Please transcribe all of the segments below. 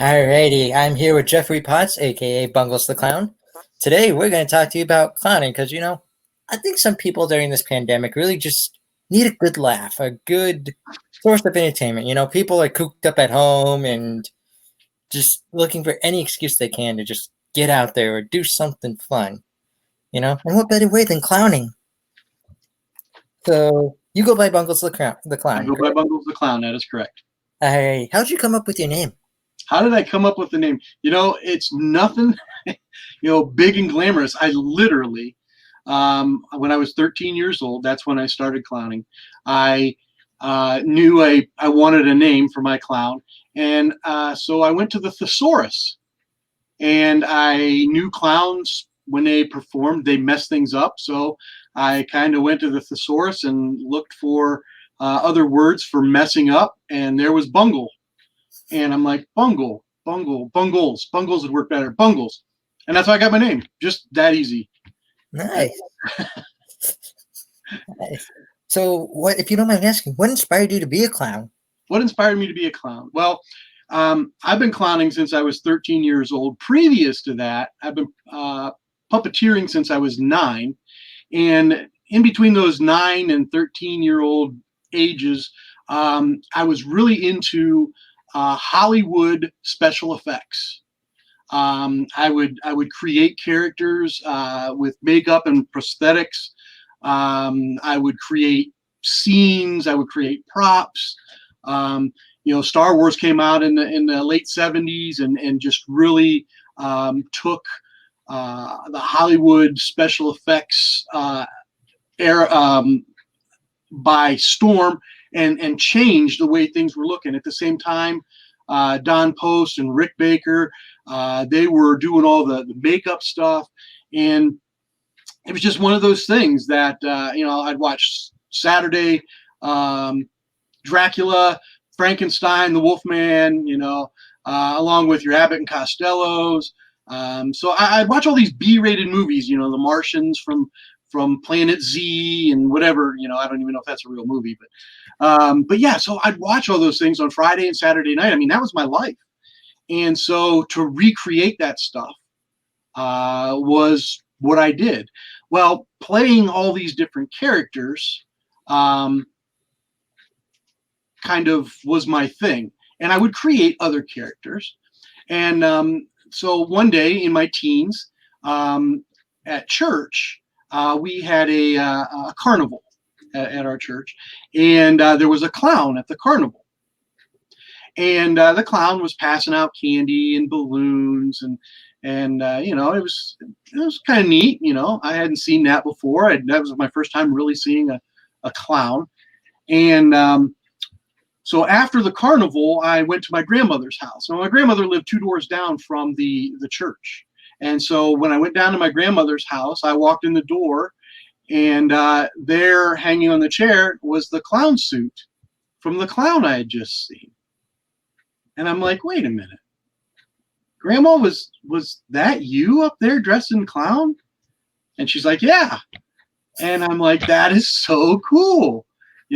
Alrighty, I'm here with Jeffery Potts, aka Bungles the Clown. Today we're going to talk to you about clowning because, I think some people during this pandemic really just need a good laugh, a good source of entertainment. People are cooped up at home and just looking for any excuse they can to just get out there or do something fun, And what better way than clowning? So you go by Bungles the I Clown, go by correct? Bungles the Clown. That is correct. Hey, how'd you come up with your name? How did I come up with the name? It's nothing, big and glamorous. I literally, when I was 13 years old, that's when I started clowning. I knew I wanted a name for my clown. And so I went to the thesaurus. And I knew clowns, when they performed, they messed things up. So I kind of went to the thesaurus and looked for other words for messing up. And there was bungle. And I'm like, bungles would work better, bungles. And that's how I got my name. Just that easy. Nice. Nice. So, if you don't mind asking, what inspired you to be a clown? What inspired me to be a clown? Well, I've been clowning since I was 13 years old. Previous to that, I've been puppeteering since I was 9. And in between those 9 and 13-year-old ages, I was really into Hollywood special effects. I would create characters with makeup and prosthetics. I would create scenes. I would create props. Star Wars came out in the late 70s and just really took the Hollywood special effects era by storm and changed the way things were looking. At the same time, Don Post and Rick Baker, they were doing all the makeup stuff, and it was just one of those things that I'd watch Saturday, Dracula, Frankenstein, the Wolfman, along with your Abbott and Costellos. So I'd watch all these B-rated movies, the Martians from Planet Z and whatever, I don't even know if that's a real movie, but yeah, so I'd watch all those things on Friday and Saturday night. I mean, that was my life. And so to recreate that stuff was what I did. Well, playing all these different characters kind of was my thing. And I would create other characters. And so one day in my teens at church, we had a carnival at our church, and there was a clown at the carnival, and the clown was passing out candy and balloons, and it was kind of neat. I hadn't seen that before. That was my first time really seeing a clown, and so after the carnival, I went to my grandmother's house. Now, my grandmother lived 2 doors down from the church. And so when I went down to my grandmother's house, I walked in the door, and there hanging on the chair was the clown suit from the clown I had just seen. And I'm like, wait a minute. Grandma, was that you up there dressed in clown? And she's like, yeah. And I'm like, that is so cool.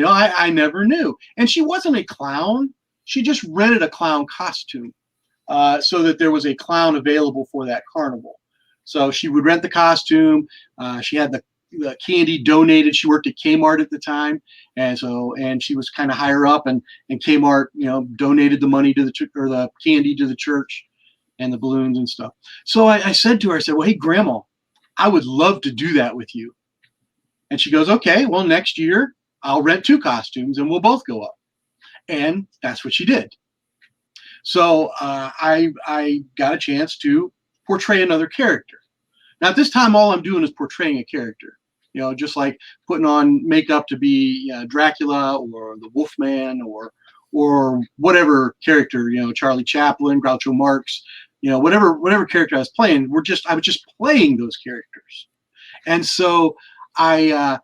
I never knew. And she wasn't a clown. She just rented a clown costume so that there was a clown available for that carnival. So she would rent the costume. She had the candy donated. She worked at Kmart at the time. And she was kind of higher up, and Kmart, donated the money to the candy to the church and the balloons and stuff. So I said to her, well, hey, Grandma, I would love to do that with you. And she goes, okay, well, next year I'll rent 2 costumes and we'll both go up. And that's what she did. So I got a chance to portray another character. Now, at this time, all I'm doing is portraying a character, just like putting on makeup to be Dracula or the Wolfman or whatever character, Charlie Chaplin, Groucho Marx, whatever character I was playing. I was just playing those characters. And so I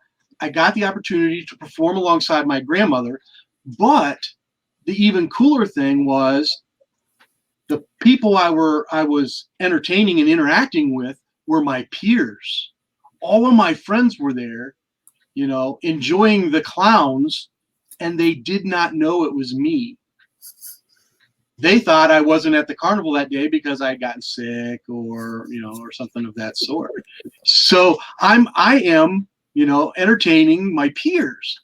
got the opportunity to perform alongside my grandmother, but the even cooler thing was the people I was entertaining and interacting with were my peers. All of my friends were there, enjoying the clowns, and they did not know it was me. they thought I wasn't at the carnival that day because I had gotten sick or, or something of that sort. So I am, entertaining my peers.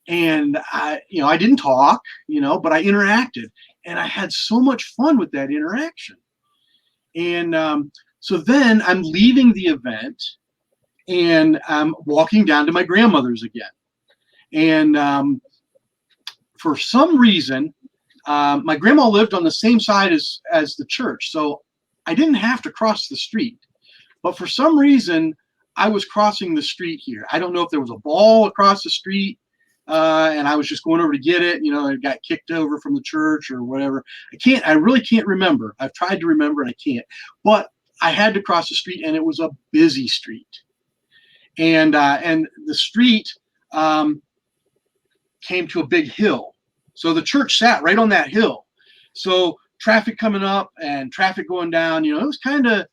And I didn't talk, but I interacted, and I had so much fun with that interaction. And so then I'm leaving the event, and I'm walking down to my grandmother's again. And for some reason, my grandma lived on the same side as the church, so I didn't have to cross the street. But for some reason, I was crossing the street here. I don't know if there was a ball across the street, and I was just going over to get it. It got kicked over from the church or whatever. I really can't remember. I've tried to remember and I can't. But I had to cross the street, and it was a busy street. And the street came to a big hill. So the church sat right on that hill. So traffic coming up and traffic going down, it was kind of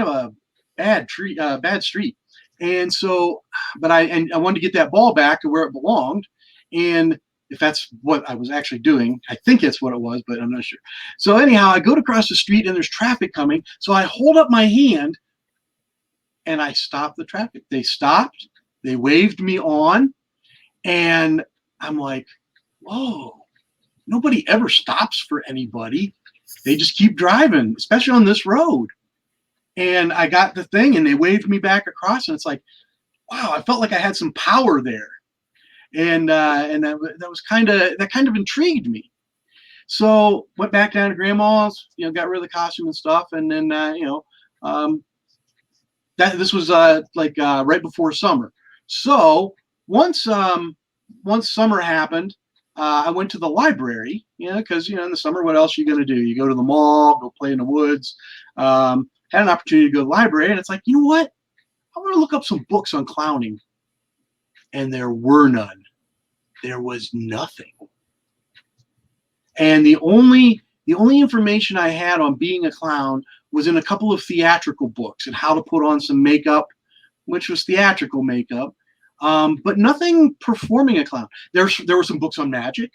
a bad street. And so, but I wanted to get that ball back to where it belonged. And if that's what I was actually doing, I think it's what it was, but I'm not sure. So anyhow, I go to cross the street and there's traffic coming. So I hold up my hand and I stop the traffic. They stopped. They waved me on. And I'm like, whoa, nobody ever stops for anybody. They just keep driving, especially on this road. And I got the thing, and they waved me back across, and it's like, wow, I felt like I had some power there, and that kind of intrigued me. So went back down to Grandma's, got rid of the costume and stuff, and then this was right before summer. So once summer happened, I went to the library, because in the summer, what else are you gonna do? You go to the mall, go play in the woods. Had an opportunity to go to the library, and it's like, you know what? I want to look up some books on clowning. And there were none. There was nothing. And the only information I had on being a clown was in a couple of theatrical books and how to put on some makeup, which was theatrical makeup, but nothing performing a clown. There were some books on magic.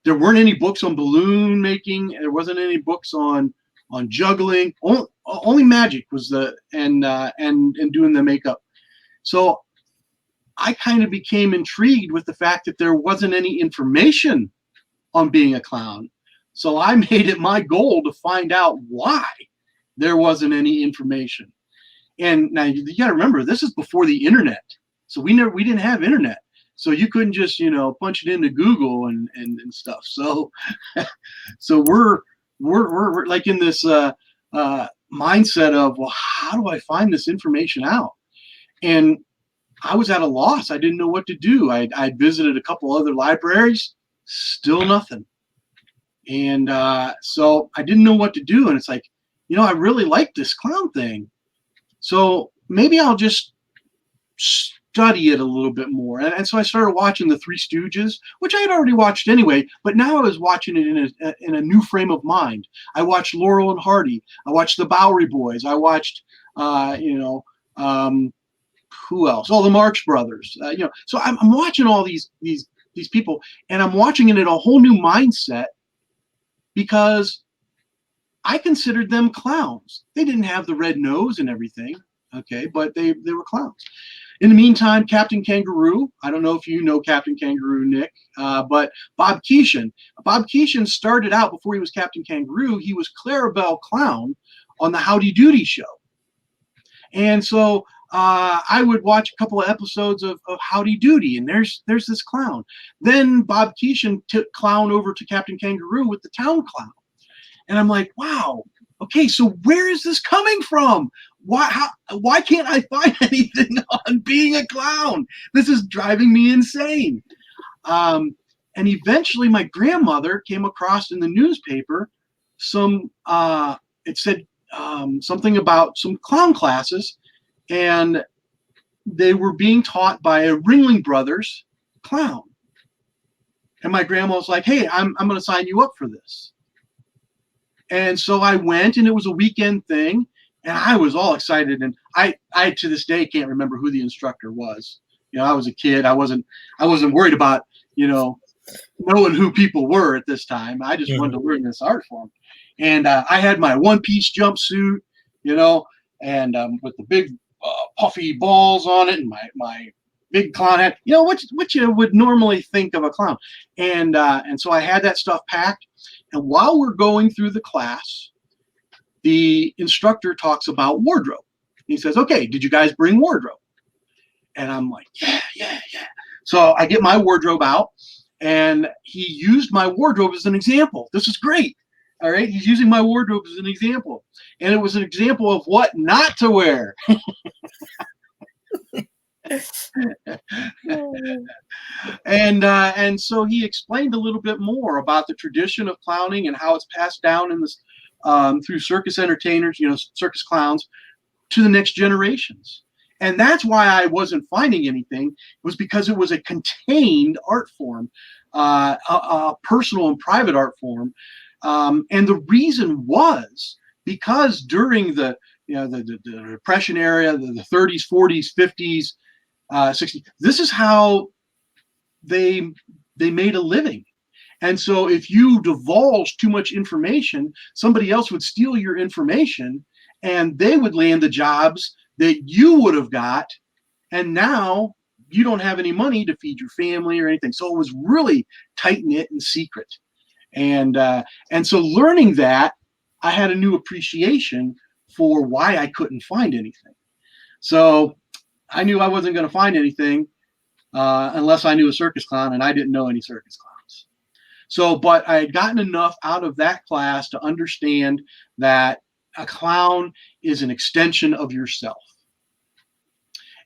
There weren't any books on balloon making. There wasn't any books on juggling. Only magic was and doing the makeup. So I kind of became intrigued with the fact that there wasn't any information on being a clown. So I made it my goal to find out why there wasn't any information. And now you got to remember, this is before the internet. So we didn't have internet. So you couldn't just, punch it into Google and stuff. So, so we're like in this mindset of, well, how do I find this information out? And I was at a loss. I didn't know what to do. I'd visited a couple other libraries, still nothing. And so I didn't know what to do. And it's like, I really like this clown thing. So maybe I'll just study it a little bit more. And so I started watching the Three Stooges, which I had already watched anyway, but now I was watching it in a new frame of mind. I watched Laurel and Hardy. I watched the Bowery Boys. I watched, who else? Oh, the Marx Brothers. So I'm watching all these people, and I'm watching it in a whole new mindset because I considered them clowns. They didn't have the red nose and everything, okay, but they were clowns. In the meantime, Captain Kangaroo, I don't know if you know Captain Kangaroo, Nick, but Bob Keeshan. Bob Keeshan started out, before he was Captain Kangaroo, he was Clarabelle Clown on the Howdy Doody show. And so I would watch a couple of episodes of Howdy Doody, and there's this clown. Then Bob Keeshan took Clown over to Captain Kangaroo with the Town Clown. And I'm like, wow, okay, so where is this coming from? Why can't I find anything on being a clown? This is driving me insane. And eventually my grandmother came across in the newspaper it said something about some clown classes, and they were being taught by a Ringling Brothers clown. And my grandma was like, hey, I'm going to sign you up for this. And so I went, and it was a weekend thing, and I was all excited. And I to this day can't remember who the instructor was. I was a kid. I wasn't worried about, knowing who people were at this time. I just wanted to learn this art form. And I had my one-piece jumpsuit, you know, and with the big puffy balls on it, and my big clown hat, you know, what you would normally think of a clown. And so I had that stuff packed. And while we're going through the class, the instructor talks about wardrobe. He says, "Okay, did you guys bring wardrobe?" And I'm like, yeah. So I get my wardrobe out, and he used my wardrobe as an example. This is great. All right, he's using my wardrobe as an example, and it was an example of what not to wear. And so he explained a little bit more about the tradition of clowning and how it's passed down in this through circus entertainers, you know, circus clowns, to the next generations. And that's why I wasn't finding anything, was because it was a contained art form, a personal and private art form. And the reason was because during the Depression era, the 30s, 40s, 50s, 60s, this is how they made a living. And so if you divulge too much information, somebody else would steal your information, and they would land the jobs that you would have got, and now you don't have any money to feed your family or anything. So it was really tight-knit and secret. And so learning that, I had a new appreciation for why I couldn't find anything. So I knew I wasn't going to find anything unless I knew a circus clown, and I didn't know any circus clowns. So, but I had gotten enough out of that class to understand that a clown is an extension of yourself.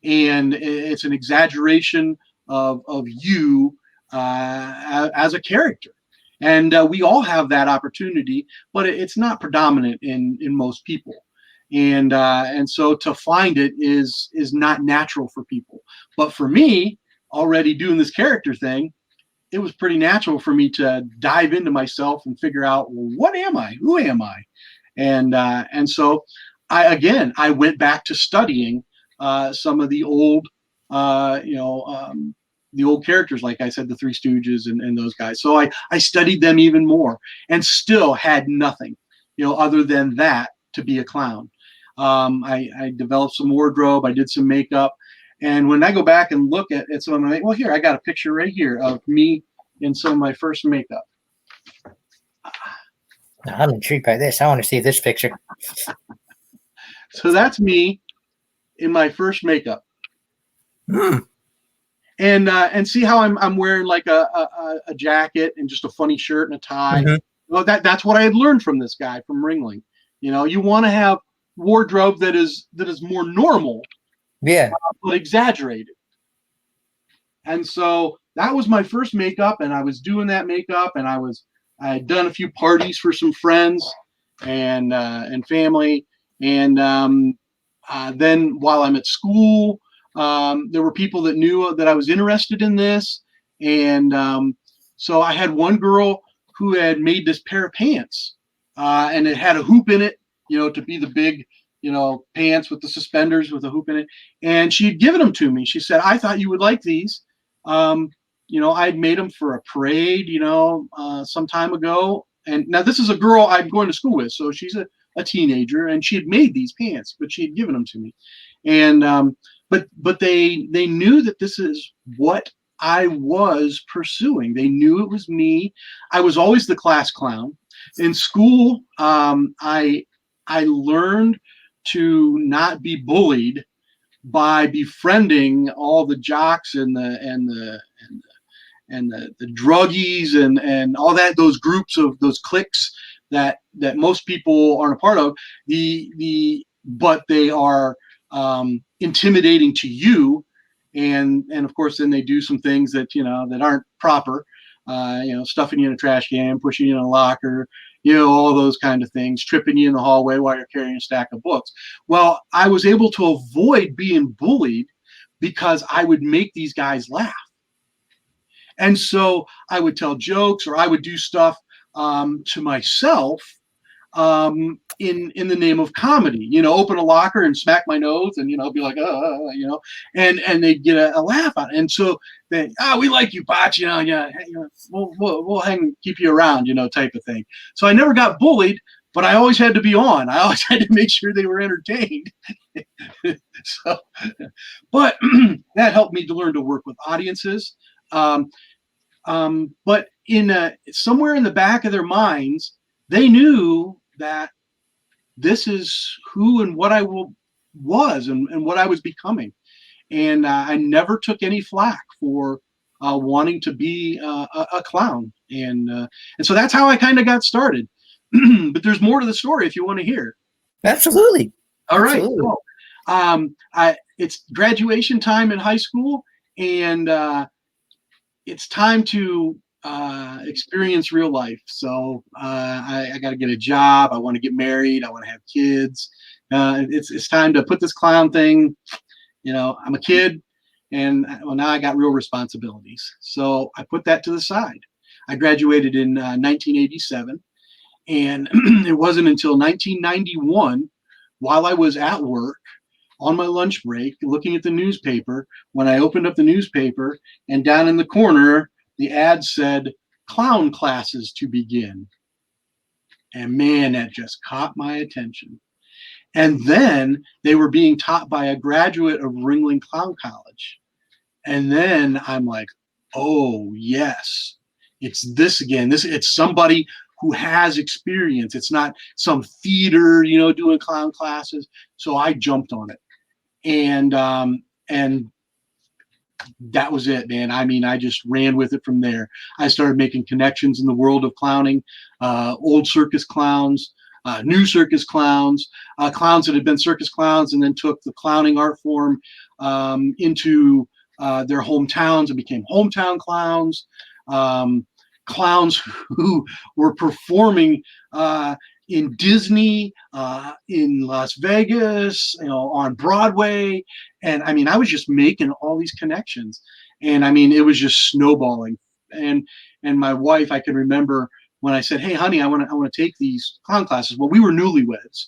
And it's an exaggeration of you as a character. And we all have that opportunity, but it's not predominant in most people. And so to find it is not natural for people. But for me, already doing this character thing, it was pretty natural for me to dive into myself and figure out, well, what am I? Who am I? And so I went back to studying some of the old, the old characters, like I said, the Three Stooges and those guys. So I studied them even more, and still had nothing, other than that to be a clown. I developed some wardrobe. I did some makeup. And when I go back and look at some of my, well, here, I got a picture right here of me in some of my first makeup. I'm intrigued by this. I want to see this picture. So that's me in my first makeup. And see how I'm wearing like a jacket and just a funny shirt and a tie. Mm-hmm. Well, that's what I had learned from this guy from Ringling. You want to have wardrobe that is more normal, but exaggerated. And so that was my first makeup, and I was doing that makeup, and I had done a few parties for some friends and family, and then while I'm at school, there were people that knew that I was interested in this, and so I had one girl who had made this pair of pants, and it had a hoop in it, to be the big, pants with the suspenders with a hoop in it, and she had given them to me. She said, "I thought you would like these." I'd made them for a parade, some time ago. And now this is a girl I'm going to school with, so she's a teenager, and she had made these pants, but she had given them to me. And but they knew that this is what I was pursuing. They knew it was me. I was always the class clown. In school, I learned to not be bullied by befriending all the jocks and the druggies and all that, those groups of those cliques that most people aren't a part of, but they are intimidating to you, and of course then they do some things that that aren't proper, stuffing you in a trash can, pushing you in a locker, all those kind of things, tripping you in the hallway while you're carrying a stack of books. Well, I was able to avoid being bullied because I would make these guys laugh. And so I would tell jokes, or I would do stuff to myself in the name of comedy, open a locker and smack my nose and, be like, and they'd get a laugh out. And so they, we like you, Potts, yeah, we'll keep you around, type of thing. So I never got bullied, but I always had to be on. I always had to make sure they were entertained. So, but that helped me to learn to work with audiences. But somewhere in the back of their minds, they knew that this is who and what I was and what I was becoming. And I never took any flack for wanting to be a clown. And so that's how I kind of got started. But there's more to the story if you want to hear. Absolutely. All right. Absolutely. So, it's graduation time in high school, and it's time to experience real life. So I got to get a job. I want to get married. I want to have kids. It's time to put this clown thing. I'm a kid, and now I got real responsibilities. So I put that to the side. I graduated in 1987, and it wasn't until 1991, while I was at work on my lunch break, looking at the newspaper, when I opened up the newspaper, and down in the corner, the ad said, "Clown classes to begin." And man, that just caught my attention. And then they were being taught by a graduate of Ringling Clown College. And then I'm like, oh, yes, it's this again. It's somebody who has experience. It's not some theater, doing clown classes. So I jumped on it. And that was it, man. I mean, I just ran with it from there. I started making connections in the world of clowning, old circus clowns, new circus clowns, clowns that had been circus clowns and then took the clowning art form into their hometowns and became hometown clowns, clowns who were performing in Disney, in Las Vegas, on Broadway. And I mean, I was just making all these connections, and I mean, it was just snowballing. And my wife, I can remember when I said, "Hey, honey, I want to take these clown classes." Well, we were newlyweds,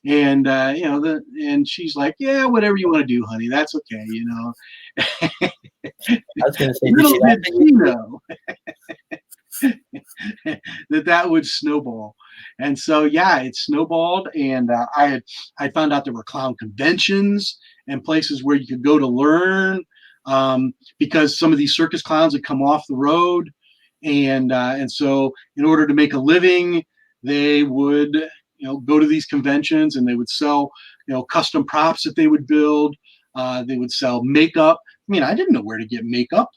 and and she's like, "Yeah, whatever you want to do, honey, that's okay." I was going to say, Little did she know that would snowball. And so, yeah, it snowballed. And I found out there were clown conventions and places where you could go to learn, because some of these circus clowns had come off the road. And so in order to make a living, they would, go to these conventions, and they would sell, custom props that they would build. They would sell makeup. I mean, I didn't know where to get makeup.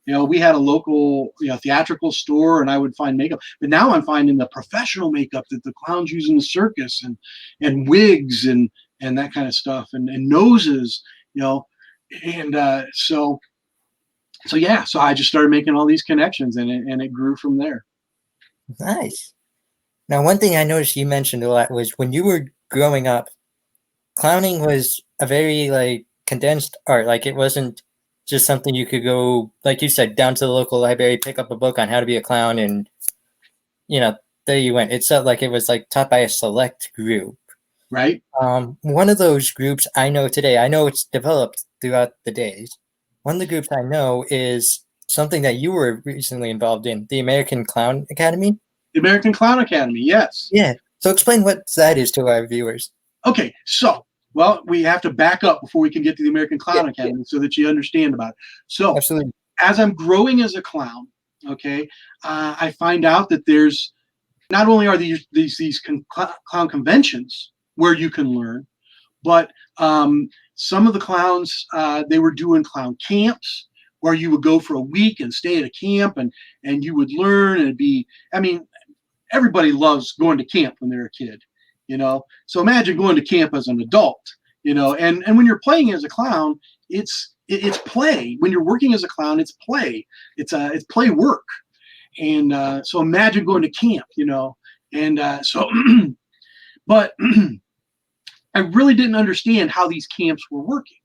We had a local, theatrical store, and I would find makeup. But now I'm finding the professional makeup that the clowns use in the circus, and wigs and that kind of stuff, and noses, and so yeah. So I just started making all these connections, and it grew from there. Nice. Now, one thing I noticed you mentioned a lot was when you were growing up, clowning was a very condensed art. Like, it wasn't just something you could go, like you said, down to the local library, pick up a book on how to be a clown, and there you went. It felt like it was taught by a select group. Right. One of those groups I know today, I know it's developed throughout the days. One of the groups I know is something that you were recently involved in, the American Clown Academy. The American Clown Academy, yes. Yeah. So explain what that is to our viewers. Okay, so, well, we have to back up before we can get to the American Clown Academy so that you understand about it. So, absolutely, as I'm growing as a clown, okay, I find out that there's not only are these clown conventions where you can learn, but some of the clowns, they were doing clown camps where you would go for a week and stay at a camp, and you would learn, and it'd be, I mean, everybody loves going to camp when they're a kid, so imagine going to camp as an adult, and when you're playing as a clown, it's play. When you're working as a clown, it's play. It's play work. And so imagine going to camp, and so but I really didn't understand how these camps were working.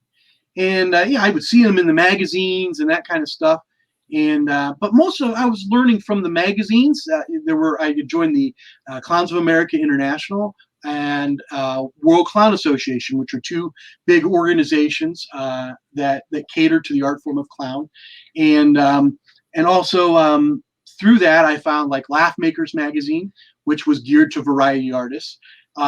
And I would see them in the magazines and that kind of stuff. And but most of I was learning from the magazines. I joined the Clowns of America International and World Clown Association, which are two big organizations that cater to the art form of clown, and also through that I found like Laugh Makers magazine, which was geared to variety artists,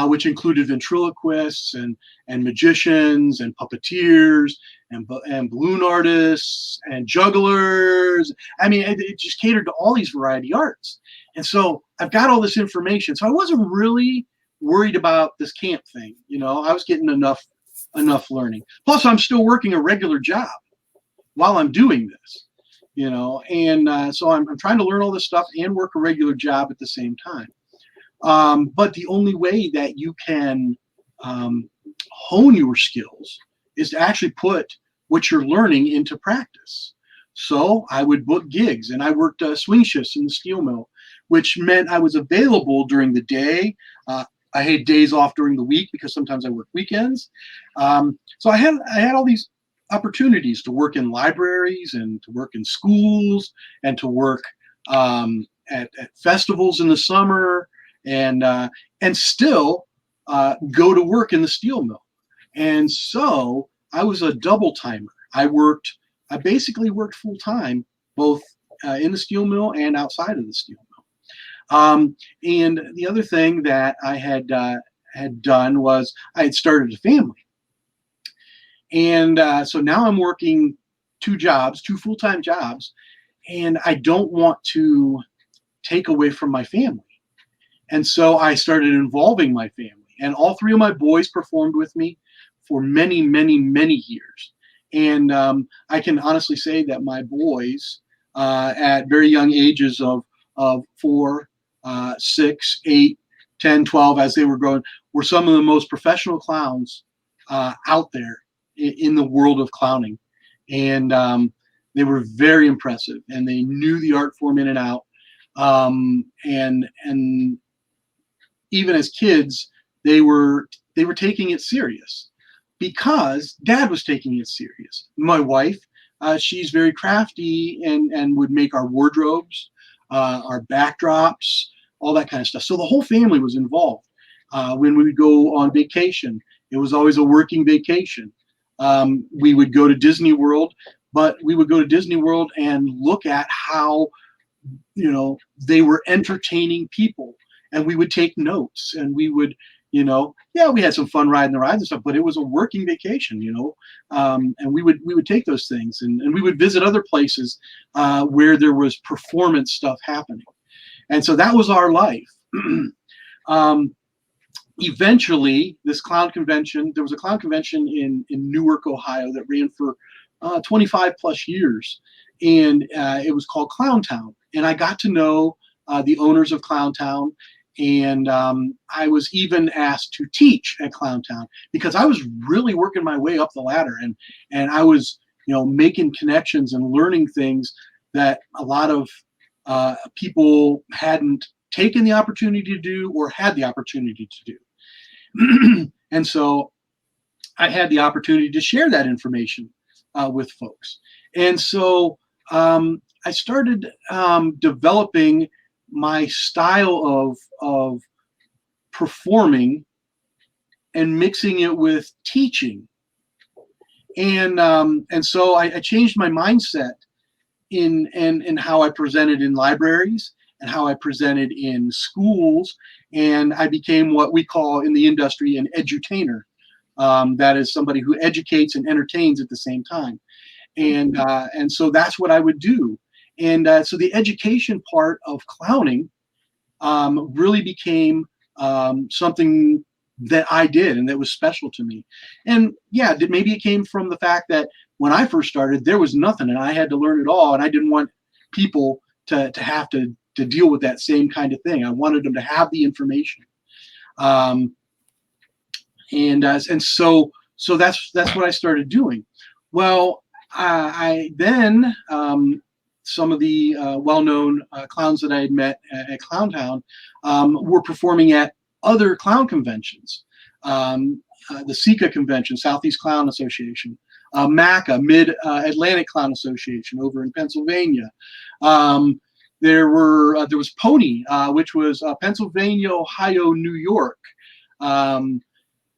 which included ventriloquists and magicians and puppeteers and balloon artists and jugglers. I mean, it just catered to all these variety arts. And so I've got all this information. So I wasn't really worried about this camp thing. You know, I was getting enough learning. Plus, I'm still working a regular job while I'm doing this. You know, and so I'm trying to learn all this stuff and work a regular job at the same time. But the only way that you can hone your skills is to actually put what you're learning into practice. So I would book gigs, and I worked swing shifts in the steel mill, which meant I was available during the day. I had days off during the week because sometimes I work weekends. So I had all these opportunities to work in libraries and to work in schools and to work at festivals in the summer and still go to work in the steel mill. And so I was a double timer. I basically worked full time, both in the steel mill and outside of the steel mill. And the other thing that I had done was I had started a family. And so now I'm working two full-time jobs, and I don't want to take away from my family. And so I started involving my family, and all three of my boys performed with me for many, many, many years. And I can honestly say that my boys, at very young ages of 4, 6, 8, 10, 12, as they were growing, were some of the most professional clowns out there in the world of clowning. And they were very impressive, and they knew the art form in and out. And even as kids, they were taking it serious because Dad was taking it serious. My wife, she's very crafty and would make our wardrobes, our backdrops, all that kind of stuff. So the whole family was involved. When we would go on vacation, it was always a working vacation. We would go to Disney World, but we would go to Disney World and look at how, you know, they were entertaining people, and we would take notes, and we would, you know, we had some fun riding the rides and stuff, but it was a working vacation, you know, and we would take those things, and we would visit other places where there was performance stuff happening, and so that was our life. Eventually, this clown convention, there was a clown convention in Newark, Ohio that ran for 25 plus years. And it was called Clown Town. And I got to know the owners of Clown Town. And I was even asked to teach at Clown Town because I was really working my way up the ladder. And I was, you know, making connections and learning things that a lot of people hadn't taken the opportunity to do or had the opportunity to do. And so I had the opportunity to share that information with folks. And so I started developing my style of performing and mixing it with teaching. And so I changed my mindset in how I presented in libraries and how I presented in schools, and I became what we call in the industry an edutainer. That is somebody who educates and entertains at the same time, and so that's what I would do. And so the education part of clowning really became something that I did and that was special to me. And yeah, maybe it came from the fact that when I first started, there was nothing, and I had to learn it all, and I didn't want people to have to deal with that same kind of thing. I wanted them to have the information, and so that's what I started doing. Well, I then some of the well-known clowns that I had met at Clown Town were performing at other clown conventions, the SICA convention, Southeast Clown Association, MACA, Mid-Atlantic Clown Association over in Pennsylvania. There was Pony, which was Pennsylvania, Ohio, New York.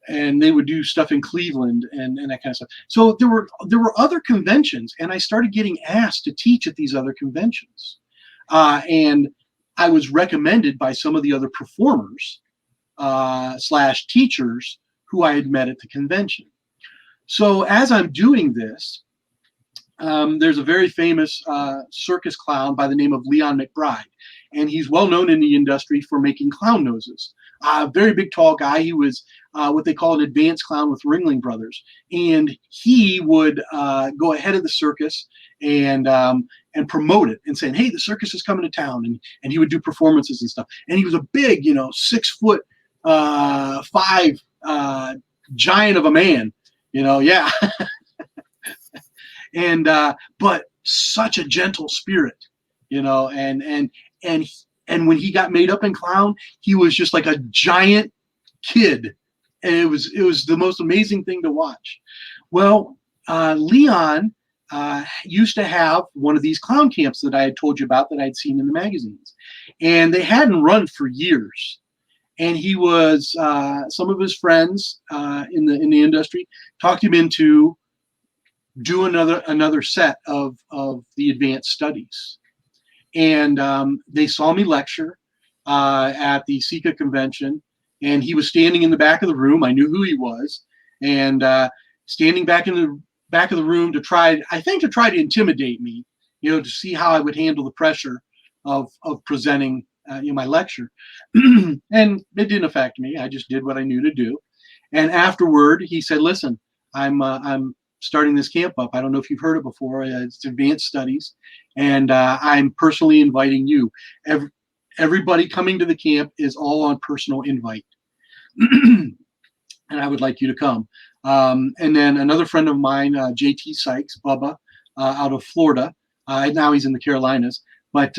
And they would do stuff in Cleveland and that kind of stuff. So there were other conventions, and I started getting asked to teach at these other conventions. And I was recommended by some of the other performers / teachers who I had met at the convention. So as I'm doing this, there's a very famous circus clown by the name of Leon McBride, and he's well known in the industry for making clown noses. Very big, tall guy. He was what they call an advanced clown with Ringling Brothers, and he would go ahead of the circus and promote it and saying, "Hey, the circus is coming to town," and he would do performances and stuff. And he was a big, 6'5" giant of a man, yeah. And but such a gentle spirit, and when he got made up in clown, he was just like a giant kid, and it was the most amazing thing to watch. Well, Leon used to have one of these clown camps that I had told you about that I'd seen in the magazines, and they hadn't run for years. And he was some of his friends in the industry talked him into do another set of the advanced studies. And they saw me lecture at the SICA convention, and he was standing in the back of the room. I knew who he was, and standing back in the back of the room to try to intimidate me, to see how I would handle the pressure of presenting my lecture. And it didn't affect me. I just did what I knew to do. And afterward, he said, "Listen, I'm starting this camp up. I don't know if you've heard it before. It's advanced studies, and I'm personally inviting you. Everybody coming to the camp is all on personal invite, and I would like you to come." And then another friend of mine, JT Sykes, Bubba, out of Florida. Now he's in the Carolinas, but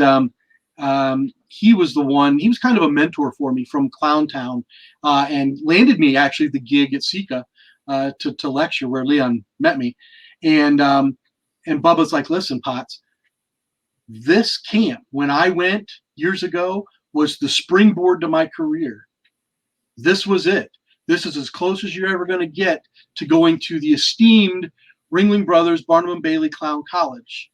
he was kind of a mentor for me from Clowntown, and landed me actually the gig at SICA to lecture where Leon met me. And Bubba's like, "Listen, Potts, this camp, when I went years ago, was the springboard to my career. This was it. This is as close as you're ever going to get to going to the esteemed Ringling Brothers Barnum and Bailey Clown College."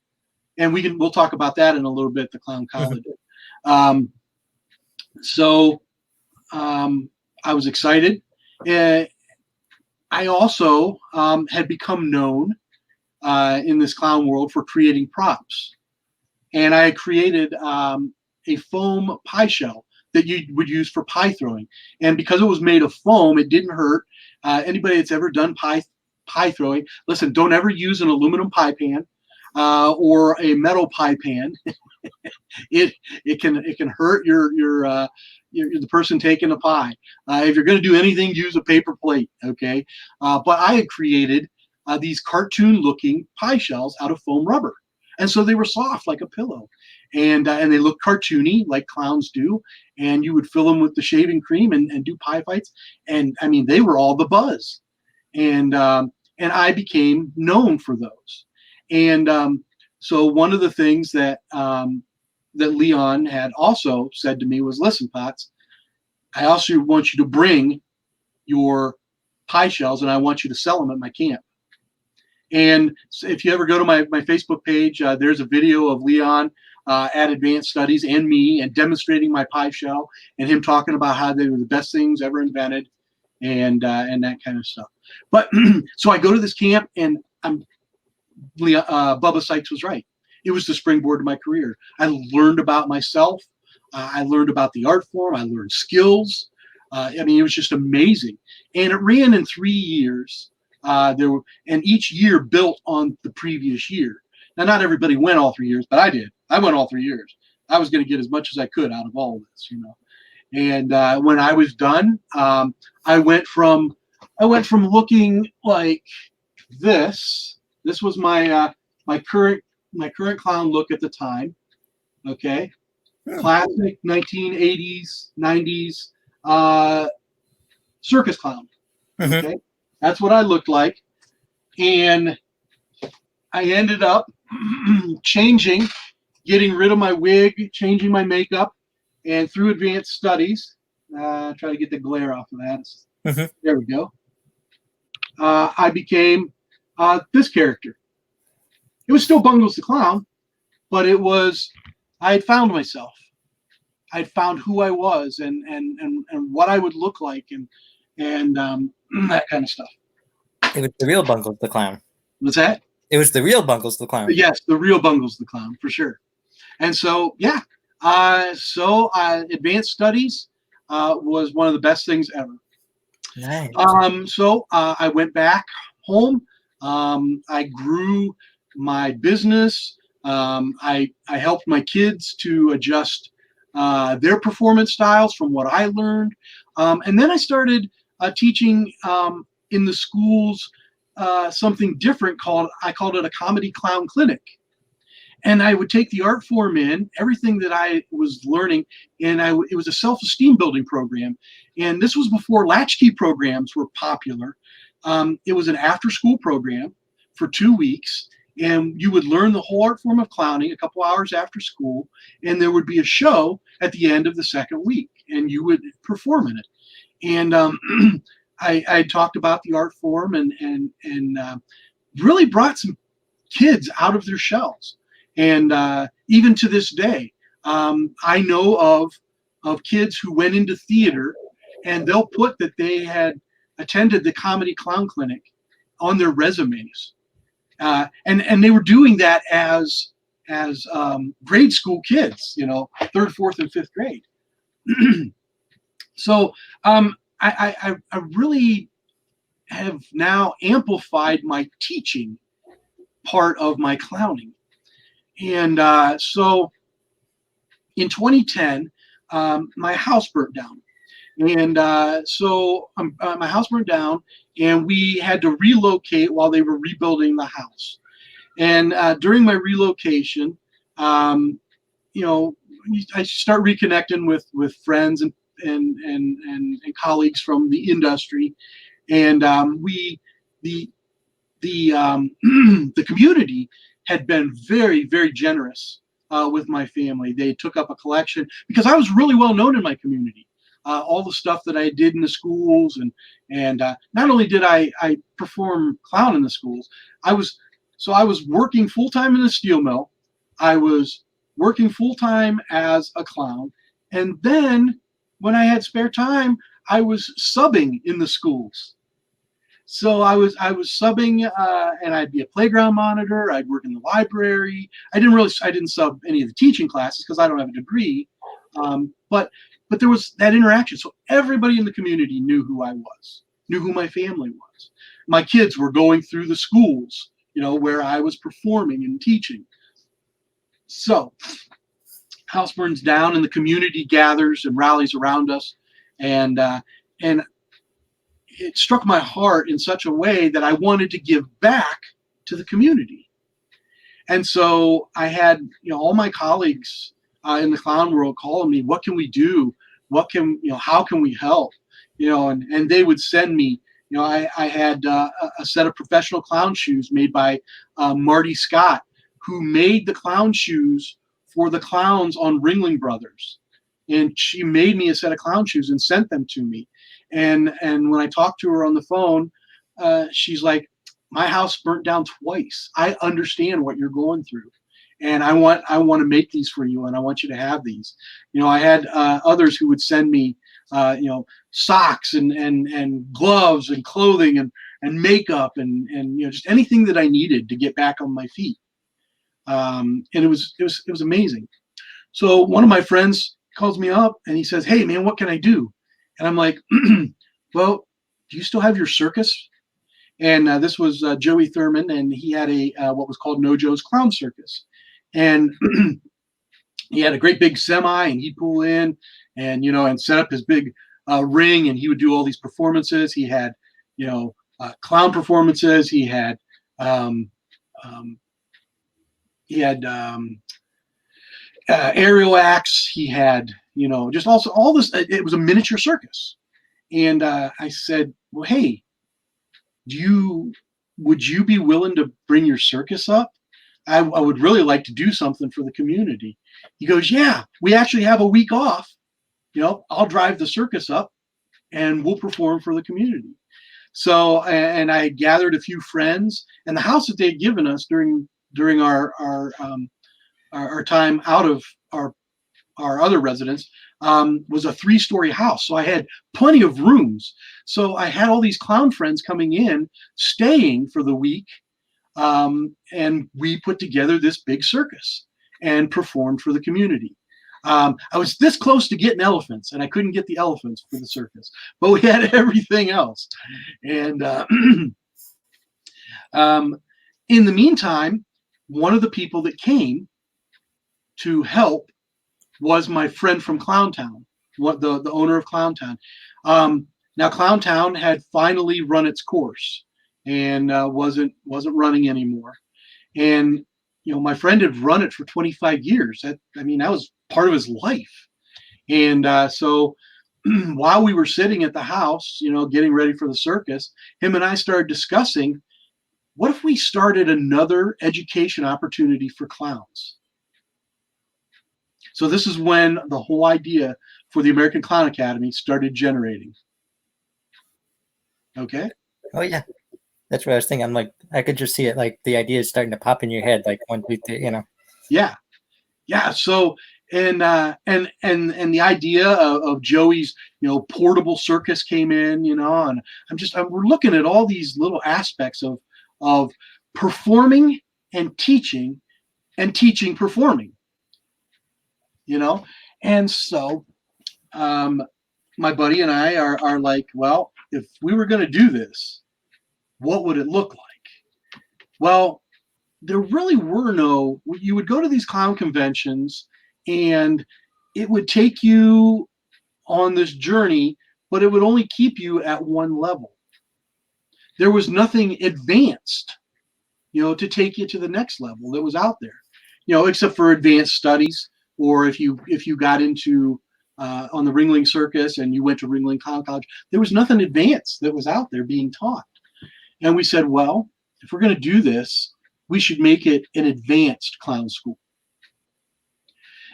And we'll talk about that in a little bit, the Clown College. So I was excited. I also had become known in this clown world for creating props. And I had created a foam pie shell that you would use for pie throwing. And because it was made of foam, it didn't hurt. Anybody that's ever done pie throwing, listen, don't ever use an aluminum pie pan or a metal pie pan. It can hurt the person taking the pie. If you're going to do anything, use a paper plate, okay? But I had created these cartoon-looking pie shells out of foam rubber, and so they were soft like a pillow, and they looked cartoony like clowns do. And you would fill them with the shaving cream and do pie fights, and I mean they were all the buzz, and I became known for those. And so one of the things that Leon had also said to me was, "Listen, Potts, I also want you to bring your pie shells, and I want you to sell them at my camp." And if you ever go to my Facebook page, there's a video of Leon at Advanced Studies and me and demonstrating my pie shell and him talking about how they were the best things ever invented and that kind of stuff. But so I go to this camp, and Bubba Sykes was right. It was the springboard to my career. I learned about myself. I learned about the art form. I learned skills. I mean, it was just amazing. And it ran in 3 years. And each year built on the previous year. Now, not everybody went all 3 years, but I did. I went all 3 years. I was going to get as much as I could out of all of this, And when I was done, I went from looking like this. This was my current clown look at the time. Okay, classic 1980s, 90s circus clown. Okay, that's what I looked like. And I ended up changing, getting rid of my wig, changing my makeup, and through advanced studies, try to get the glare off of that. Mm-hmm. There we go. I became this character. It was still Bungles the Clown, but I had found myself. I'd found who I was and what I would look like and that kind of stuff. It was the real Bungles the Clown. What's that? It was the real Bungles the Clown. Yes, the real Bungles the Clown for sure. And so yeah, advanced studies was one of the best things ever. Nice. So I went back home. I grew my business. I helped my kids to adjust their performance styles from what I learned. And then I started teaching in the schools something different I called it a comedy clown clinic. And I would take the art form in, everything that I was learning, and it was a self-esteem building program. And this was before latchkey programs were popular. It was an after-school program for 2 weeks, and you would learn the whole art form of clowning a couple hours after school, and there would be a show at the end of the second week, and you would perform in it. And I talked about the art form and really brought some kids out of their shells. And even to this day, I know of kids who went into theater, and they'll put that they had attended the comedy clown clinic on their resumes, and they were doing that as grade school kids, third, fourth, and fifth grade. So I really have now amplified my teaching part of my clowning. And so in 2010, my house burnt down. And so my house burned down, and we had to relocate while they were rebuilding the house. And during my relocation, I start reconnecting with friends and colleagues from the industry. And the community had been very, very generous with my family. They took up a collection because I was really well known in my community. All the stuff that I did in the schools, and not only did I perform clown in the schools, I was working full time in the steel mill. I was working full time as a clown, and then when I had spare time, I was subbing in the schools. So I was subbing, and I'd be a playground monitor. I'd work in the library. I didn't sub any of the teaching classes because I don't have a degree. But there was that interaction. So everybody in the community knew who I was, knew who my family was. My kids were going through the schools, where I was performing and teaching. So house burns down, and the community gathers and rallies around us, and it struck my heart in such a way that I wanted to give back to the community. And so I had, all my colleagues in the clown world calling me, what can we do? How can we help? And they would send me, I had a set of professional clown shoes made by Marty Scott, who made the clown shoes for the clowns on Ringling Brothers. And she made me a set of clown shoes and sent them to me. And when I talked to her on the phone, she's like, my house burnt down twice. I understand what you're going through, and I want to make these for you, and I want you to have these. I had others who would send me, socks and gloves and clothing and makeup and just anything that I needed to get back on my feet. And it was amazing. So one of my friends calls me up and he says, "Hey man, what can I do?" And I'm like, "Well, do you still have your circus?" And this was Joey Thurman, and he had a what was called No Joe's Clown Circus. And he had a great big semi, and he'd pull in and, and set up his big ring, and he would do all these performances. He had, clown performances. He had aerial acts. He had, just also all this. It was a miniature circus. And I said, "Well, hey, do you would you be willing to bring your circus up? I would really like to do something for the community. He goes, yeah, we actually have a week off. I'll drive the circus up and we'll perform for the community. So, and I gathered a few friends, and the house that they had given us during our time out of our other residence was a 3-story house. So I had plenty of rooms. So I had all these clown friends coming in, staying for the week. And we put together this big circus and performed for the community. I was this close to getting elephants, and I couldn't get the elephants for the circus, but we had everything else. And in the meantime, one of the people that came to help was my friend from Clowntown, the owner of Clowntown. Now, Clowntown had finally run its course and wasn't running anymore. And my friend had run it for 25 years. That was part of his life. And so while we were sitting at the house, getting ready for the circus, him and I started discussing, what if we started another education opportunity for clowns? So this is when the whole idea for the American Clown Academy started generating. Okay. Oh yeah. That's what I was thinking. I'm like, I could just see it, like the idea is starting to pop in your head, like 1, 2, 3, Yeah. So, and the idea of Joey's, portable circus came in, and we're looking at all these little aspects of performing and teaching performing, and so, my buddy and I are like, well, if we were going to do this, what would it look like? Well, there really were you would go to these clown conventions and it would take you on this journey, but it would only keep you at one level. There was nothing advanced, to take you to the next level that was out there, except for advanced studies, or if you got into on the Ringling Circus and you went to Ringling Clown College, there was nothing advanced that was out there being taught. And we said, well, if we're going to do this, we should make it an advanced clown school.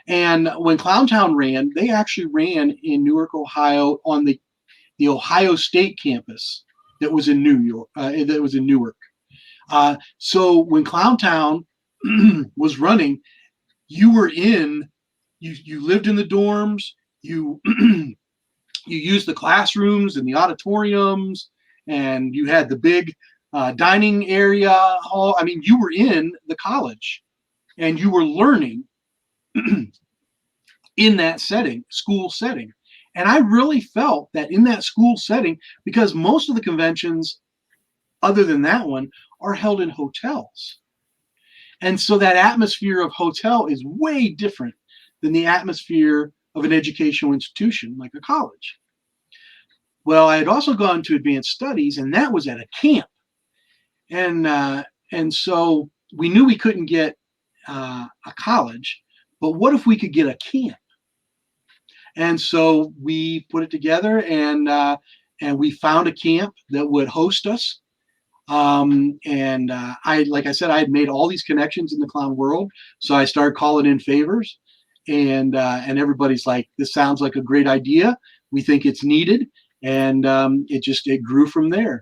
And when Clowntown ran, they actually ran in Newark, Ohio, on the Ohio State campus that was in Newark. So when Clowntown was running, you lived in the dorms, you used the classrooms and the auditoriums, and you had the big dining area hall. You were in the college and you were learning in that school setting. And I really felt that in that school setting, because most of the conventions, other than that one, are held in hotels. And so that atmosphere of hotel is way different than the atmosphere of an educational institution like a college. Well, I had also gone to advanced studies, and that was at a camp. And so we knew we couldn't get a college, but what if we could get a camp? And so we put it together, and we found a camp that would host us. Like I said, I had made all these connections in the clown world, so I started calling in favors, and everybody's like, "This sounds like a great idea. We think it's needed," and it grew from there.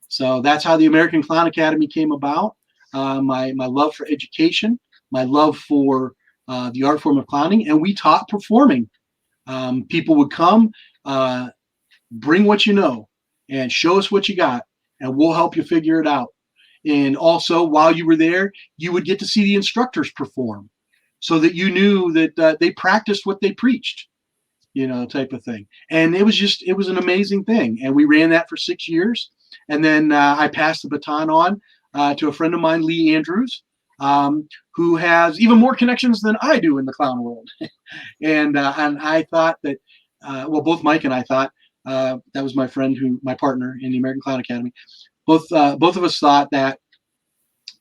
So that's how the American Clown Academy came about. My love for education, my love for the art form of clowning, and we taught performing. People would come, bring what you know, and show us what you got, and we'll help you figure it out. And also, while you were there, you would get to see the instructors perform, so that you knew that they practiced what they preached, type of thing. And it was an amazing thing. And we ran that for 6 years. And then I passed the baton on to a friend of mine, Lee Andrews, who has even more connections than I do in the clown world. and I thought that, both Mike and I thought, that was my partner in the American Clown Academy. Both of us thought that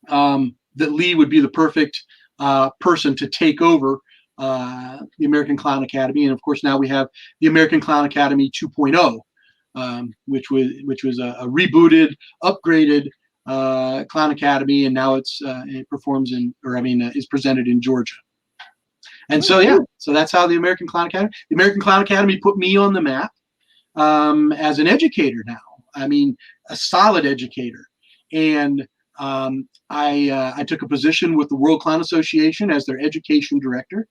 that Lee would be the perfect person to take over the American Clown Academy. And of course, now we have the American Clown Academy 2.0, which was a rebooted, upgraded Clown Academy, and now it performs is presented in Georgia. And so so that's how the American Clown Academy put me on the map as an educator now. I mean, a solid educator. And I took a position with the World Clown Association as their education director.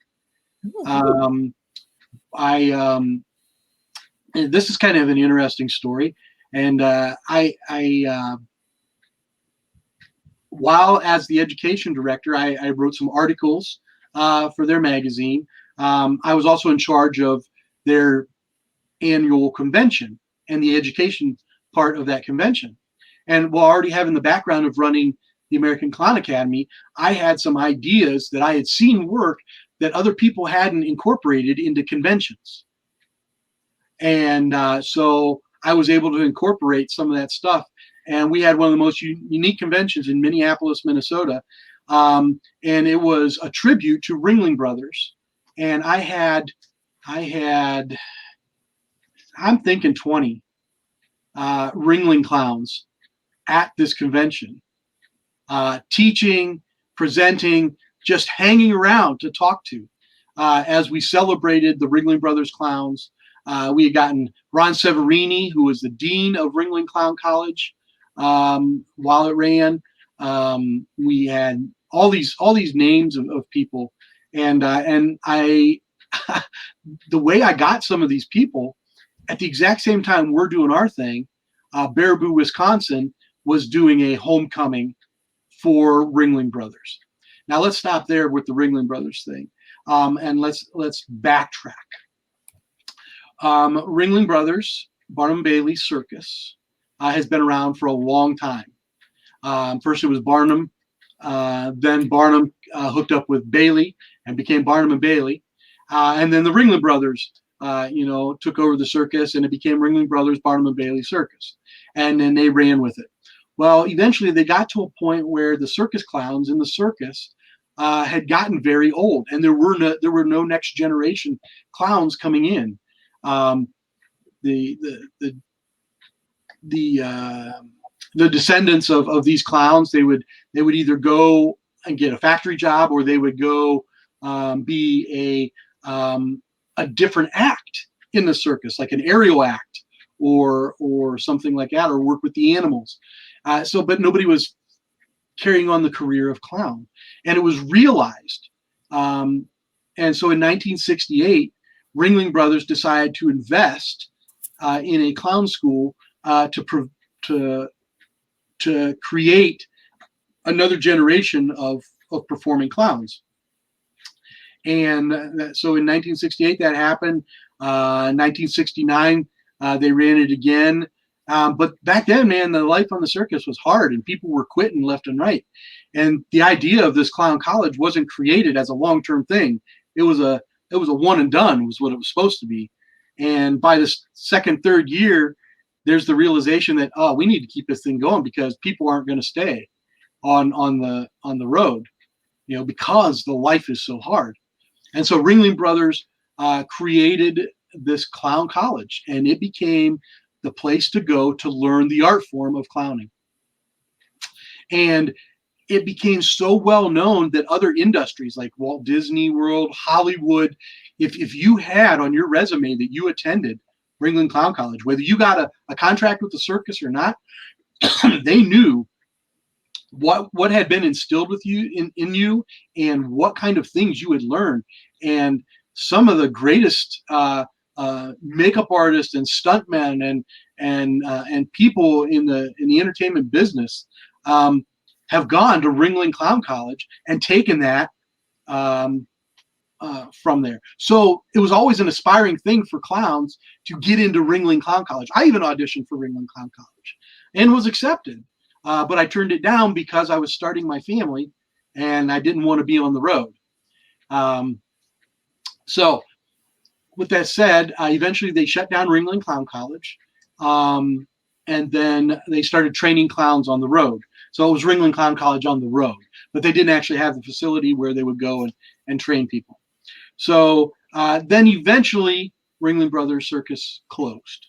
This is kind of an interesting story. And while as the education director, I wrote some articles for their magazine. I was also in charge of their annual convention and the education part of that convention. And while already having the background of running the American Clown Academy, I had some ideas that I had seen work that other people hadn't incorporated into conventions. And so I was able to incorporate some of that stuff. And we had one of the most unique conventions in Minneapolis, Minnesota. And it was a tribute to Ringling Brothers. And I had I'm thinking 20 Ringling clowns at this convention, teaching, presenting, just hanging around to talk to as we celebrated the Ringling Brothers clowns. We had gotten Ron Severini, who was the dean of Ringling Clown College while it ran. We had all these names of people, and I the way I got some of these people at the exact same time we're doing our thing, Baraboo, Wisconsin was doing a homecoming for Ringling Brothers. Now let's stop there with the Ringling Brothers thing, and let's backtrack. Ringling Brothers, Barnum Bailey Circus, has been around for a long time. First it was Barnum, then Barnum hooked up with Bailey and became Barnum and Bailey, and then the Ringling Brothers, took over the circus, and it became Ringling Brothers, Barnum and Bailey Circus, and then they ran with it. Well, eventually they got to a point where the circus clowns in the circus had gotten very old, and there were no next generation clowns coming in. The descendants of these clowns, they would either go and get a factory job, or they would go be a different act in the circus, like an aerial act or something like that, or work with the animals. But nobody was carrying on the career of clown, and it was realized. And so in 1968, Ringling Brothers decided to invest in a clown school to create another generation of performing clowns. And so in 1968 that happened. 1969 they ran it again. But back then, man, the life on the circus was hard, and people were quitting left and right. And the idea of this clown college wasn't created as a long-term thing. It was a one and done, was what it was supposed to be. And by the second, third year, there's the realization that, we need to keep this thing going, because people aren't going to stay on the road, because the life is so hard. And so Ringling Brothers created this clown college, and it became the place to go to learn the art form of clowning. And it became so well known that other industries like Walt Disney World, Hollywood, if you had on your resume that you attended Ringling Clown College, whether you got a contract with the circus or not, they knew what had been instilled with you in you, and what kind of things you had learned. And some of the greatest makeup artists and stuntmen and people in the entertainment business have gone to Ringling Clown College and taken that from there. So it was always an aspiring thing for clowns to get into Ringling Clown College. I even auditioned for Ringling Clown College and was accepted, but I turned it down because I was starting my family and I didn't want to be on the road. So with that said, eventually they shut down Ringling Clown College, and then they started training clowns on the road. So it was Ringling Clown College on the road, but they didn't actually have the facility where they would go and train people. So then eventually Ringling Brothers Circus closed.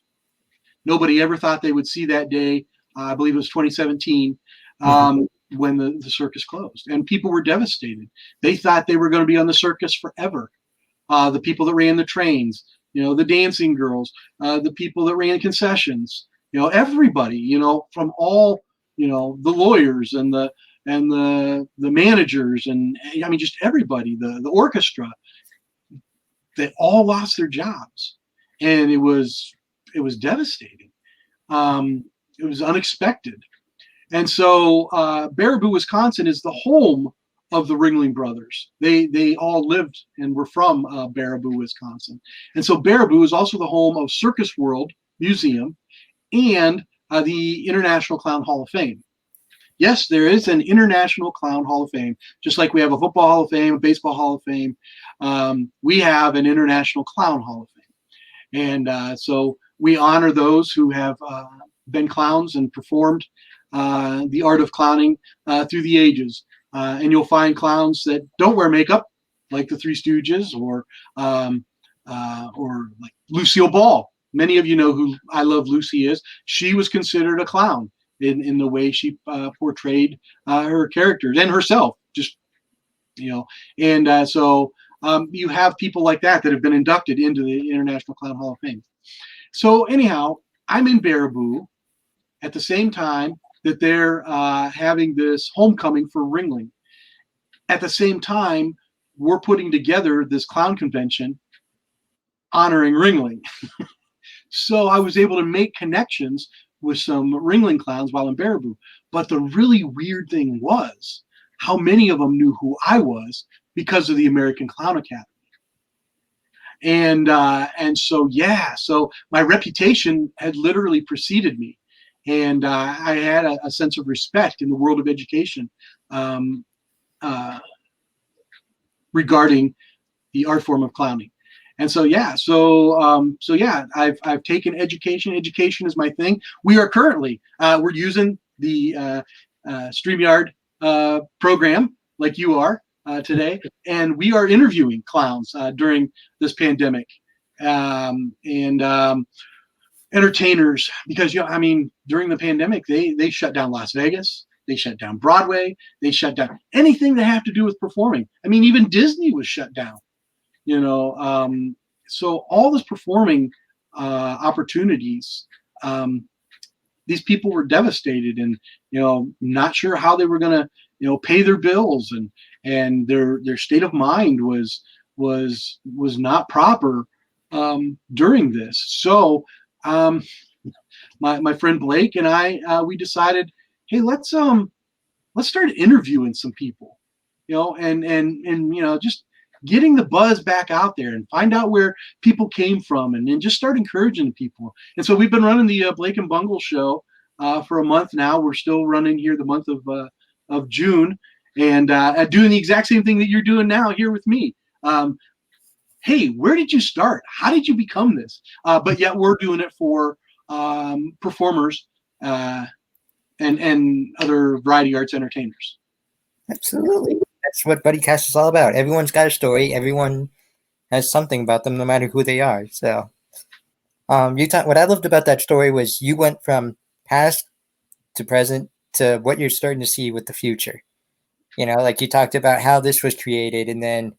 Nobody ever thought they would see that day. I believe it was 2017. Mhm. when the circus closed, and people were devastated. They thought they were going to be on the circus forever. The people that ran the trains, the dancing girls, the people that ran concessions, everybody, from all, the lawyers and the managers, and I mean just everybody, the orchestra, they all lost their jobs, and it was devastating. Um, it was unexpected. And so Baraboo, Wisconsin is the home of the Ringling Brothers. They all lived and were from Baraboo, Wisconsin. And so Baraboo is also the home of Circus World Museum and the International Clown Hall of Fame. Yes, there is an International Clown Hall of Fame, just like we have a Football Hall of Fame, a Baseball Hall of Fame. We have an International Clown Hall of Fame. And so we honor those who have been clowns and performed the art of clowning through the ages. And you'll find clowns that don't wear makeup, like the Three Stooges, or like Lucille Ball. Many of you know who I Love Lucy is. She was considered a clown in the way she portrayed her characters and herself. Just and so you have people like that have been inducted into the International Clown Hall of Fame. So anyhow, I'm in Baraboo at the same time that they're having this homecoming for Ringling. At the same time, we're putting together this clown convention honoring Ringling. So I was able to make connections with some Ringling clowns while in Baraboo. But the really weird thing was how many of them knew who I was because of the American Clown Academy. And so my reputation had literally preceded me. And I had a sense of respect in the world of education regarding the art form of clowning. And so I've taken education. Education is my thing. We are currently we're using the StreamYard program like you are today, and we are interviewing clowns during this pandemic and entertainers, because during the pandemic they shut down Las Vegas, they shut down Broadway, they shut down anything that have to do with performing. Even Disney was shut down. So all this performing opportunities, these people were devastated and not sure how they were going to pay their bills, and their state of mind was not proper during this. So my friend Blake and I we decided, hey, let's start interviewing some people, and just getting the buzz back out there and find out where people came from, and then just start encouraging people. And so we've been running the Blake and Bungle show for a month now. We're still running here the month of June, and doing the exact same thing that you're doing now here with me. Hey, where did you start? How did you become this? But yet we're doing it for performers and other variety arts entertainers. Absolutely. That's what Buddycast is all about. Everyone's got a story. Everyone has something about them, no matter who they are. So, what I loved about that story was you went from past to present to what you're starting to see with the future. Like you talked about how this was created, and then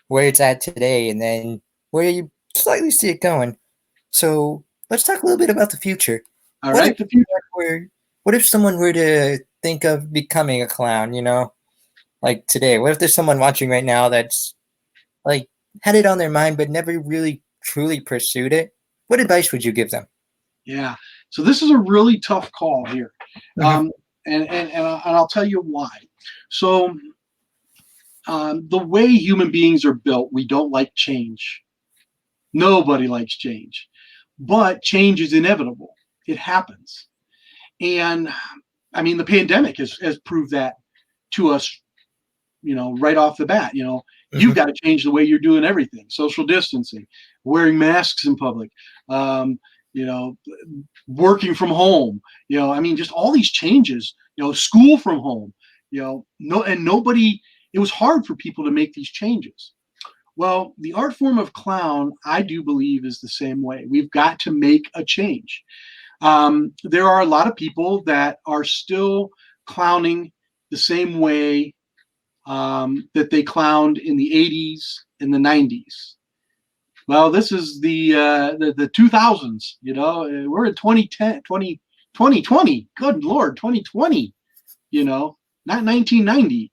where it's at today, and then where you slightly see it going. So let's talk a little bit about the future. All right, the future. What if someone were to think of becoming a clown? Like today, what if there's someone watching right now that's like had it on their mind but never really truly pursued it? What advice would you give them? Yeah, so this is a really tough call here, Mm-hmm. and I'll tell you why. So the way human beings are built, we don't like change. Nobody likes change, but change is inevitable. It happens, and the pandemic has proved that to us. Right off the bat, you've got to change the way you're doing everything. Social distancing, wearing masks in public, working from home, just all these changes, school from home, nobody, it was hard for people to make these changes. Well, the art form of clown, I do believe, is the same way. We've got to make a change. There are a lot of people that are still clowning the same way that they clowned in the 80s and the 90s. Well, this is the 2000s, we're in 2020. Good Lord, 2020, not 1990,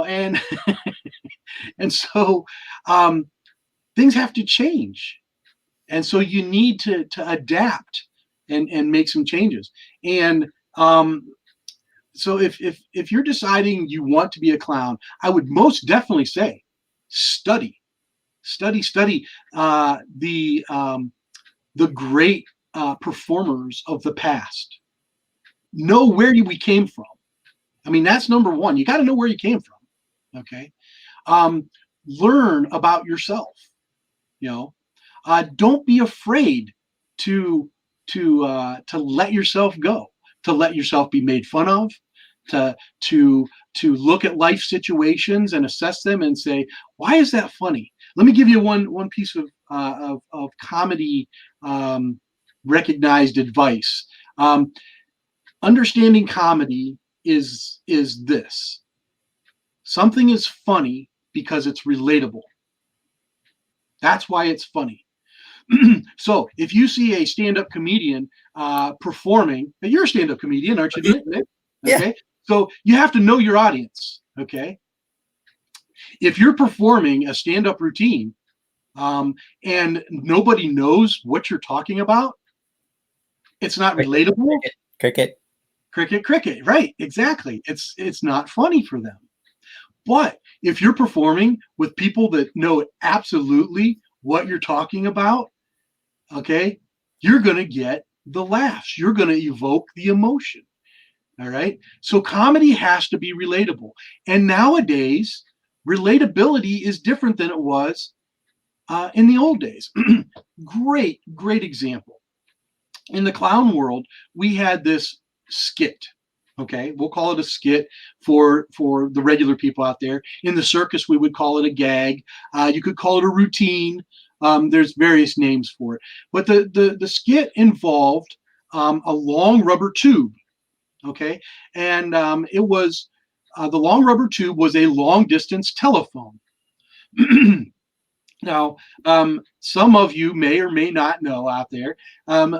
and and so things have to change. And so you need to adapt and make some changes. And so if you're deciding you want to be a clown, I would most definitely say study the great performers of the past. Know where we came from. I mean, that's number one. You got to know where you came from. Okay. Learn about yourself. Don't be afraid to let yourself go, to let yourself be made fun of, to look at life situations and assess them and say, why is that funny? Let me give you one piece of comedy recognized advice. Understanding comedy is this: something is funny because it's relatable. That's why it's funny. So if you see a stand-up comedian performing, you're a stand-up comedian, aren't you, Nick? Yeah. Okay. So you have to know your audience. Okay. If you're performing a stand-up routine and nobody knows what you're talking about, it's not relatable. Cricket. Right. Exactly. It's not funny for them. But if you're performing with people that know absolutely what you're talking about, okay, you're going to get the laughs. You're going to evoke the emotion. All right. So comedy has to be relatable. And nowadays, relatability is different than it was in the old days. Great example. In the clown world, we had this skit. Okay, we'll call it a skit for the regular people out there. In the circus, we would call it a gag. You could call it a routine. There's various names for it. But the skit involved a long rubber tube. Okay, and it was the long rubber tube was a long distance telephone. Now, some of you may or may not know out there,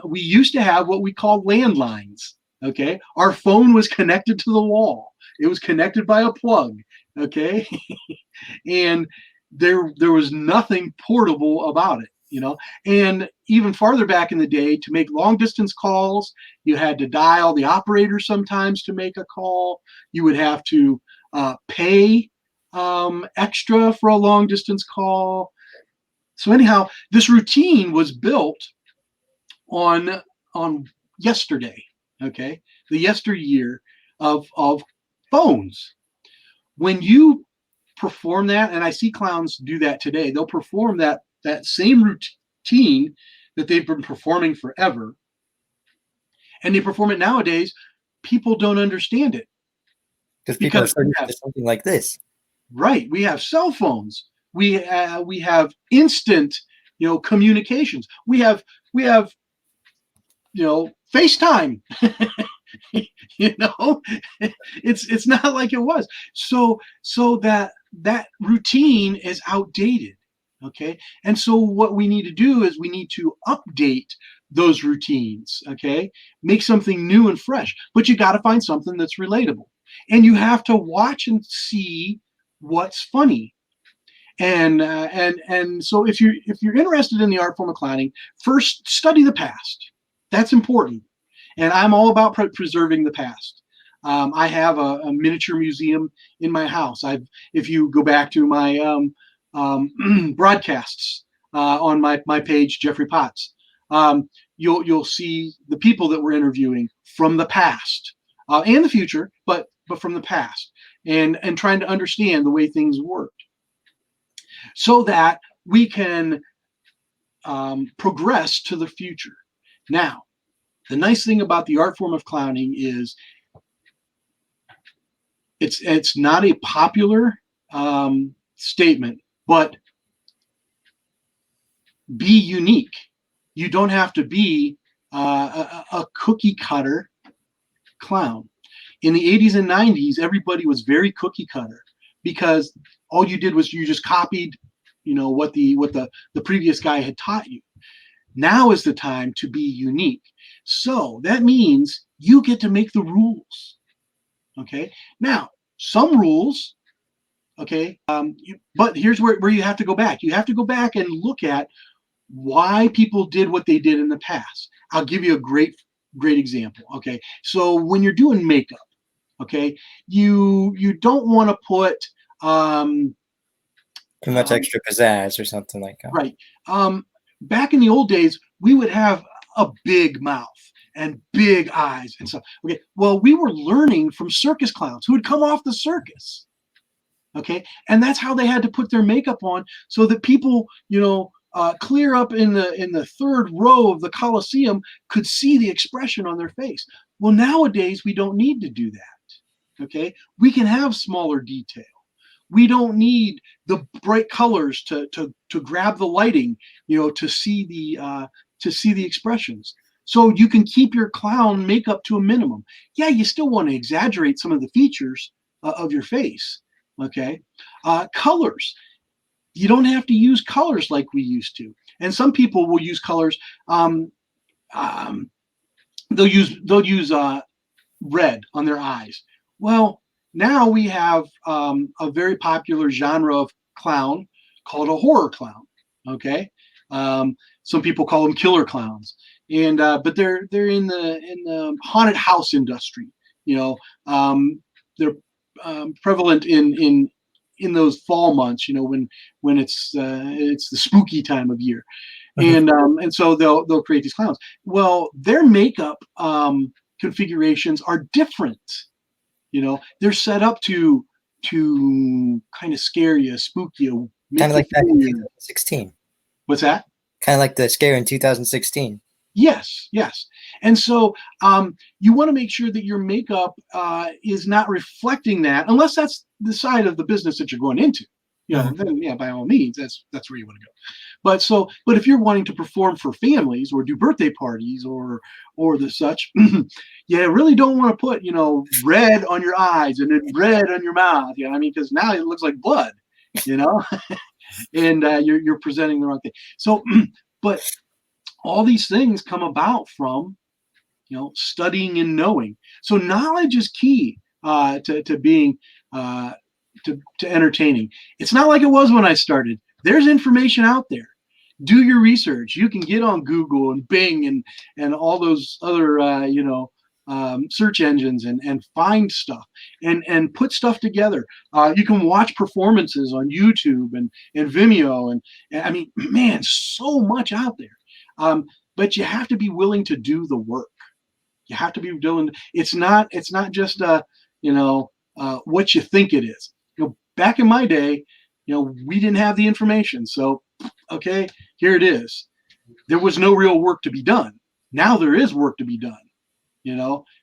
we used to have what we call landlines. Okay, our phone was connected to the wall. It was connected by a plug. Okay, and there was nothing portable about it. And even farther back in the day, to make long distance calls, you had to dial the operator sometimes to make a call. You would have to pay extra for a long distance call. So anyhow, this routine was built on yesterday, okay, the yesteryear of phones. When you perform that, and I see clowns do that today, they'll perform that same routine that they've been performing forever, and they perform it nowadays. People don't understand it because people are starting to do something like this. Right, we have cell phones. We have instant, communications. We have FaceTime. It's not like it was. So that routine is outdated. Okay, and so what we need to do is we need to update those routines. Okay, make something new and fresh. But you got to find something that's relatable, and you have to watch and see what's funny. And so if you're interested in the art form of clowning, first study the past. That's important. And I'm all about preserving the past. I have a miniature museum in my house. If you go back to my broadcasts on my page, Jeffery Potts, you'll see the people that we're interviewing from the past and the future, but from the past, and trying to understand the way things worked, so that we can progress to the future. Now, the nice thing about the art form of clowning is it's not a popular statement, but be unique. You don't have to be a cookie cutter clown. In the 80s and 90s, everybody was very cookie cutter because all you did was you just copied, what the previous guy had taught you. Now is the time to be unique. So that means you get to make the rules. Okay. Now, some rules, okay, but here's where you have to go back. You have to go back and look at why people did what they did in the past. I'll give you a great example. Okay. So when you're doing makeup, okay, you don't want to put Too much extra pizzazz or something like that. right. Back in the old days, we would have a big mouth and big eyes and stuff. Okay. Well, we were learning from circus clowns who would come off the circus. Okay. And that's how they had to put their makeup on so that people, clear up in the third row of the Coliseum could see the expression on their face. Well, nowadays we don't need to do that. Okay. We can have smaller detail. We don't need the bright colors to grab the lighting, to see the expressions. So you can keep your clown makeup to a minimum. Yeah, you still want to exaggerate some of the features of your face. Okay, colors. You don't have to use colors like we used to. And some people will use colors. They'll use red on their eyes. Well, now we have a very popular genre of clown called a horror clown. Okay, some people call them killer clowns, and but they're in the haunted house industry. They're prevalent in those fall months. When it's the spooky time of year, and so they'll create these clowns. Well, their makeup configurations are different. They're set up to kind of scare you, spook you, kind of like that in 2016. What's that? Kind of like the scare in 2016. Yes. And so you want to make sure that your makeup is not reflecting that, unless that's the side of the business that you're going into. Then by all means, that's where you want to go. But if you're wanting to perform for families or do birthday parties or the such, you really don't want to put red on your eyes and then red on your mouth. Because now it looks like blood. And you're presenting the wrong thing. So, but all these things come about from studying and knowing. So knowledge is key to being to entertaining. It's not like it was when I started. There's information out there. Do your research. You can get on Google and Bing and all those other search engines and find stuff and put stuff together. You can watch performances on YouTube and Vimeo and man, so much out there. But you have to be willing to do the work. You have to be doing. It's not just what you think it is. Back in my day, we didn't have the information. So, okay, here it is. There was no real work to be done. Now there is work to be done.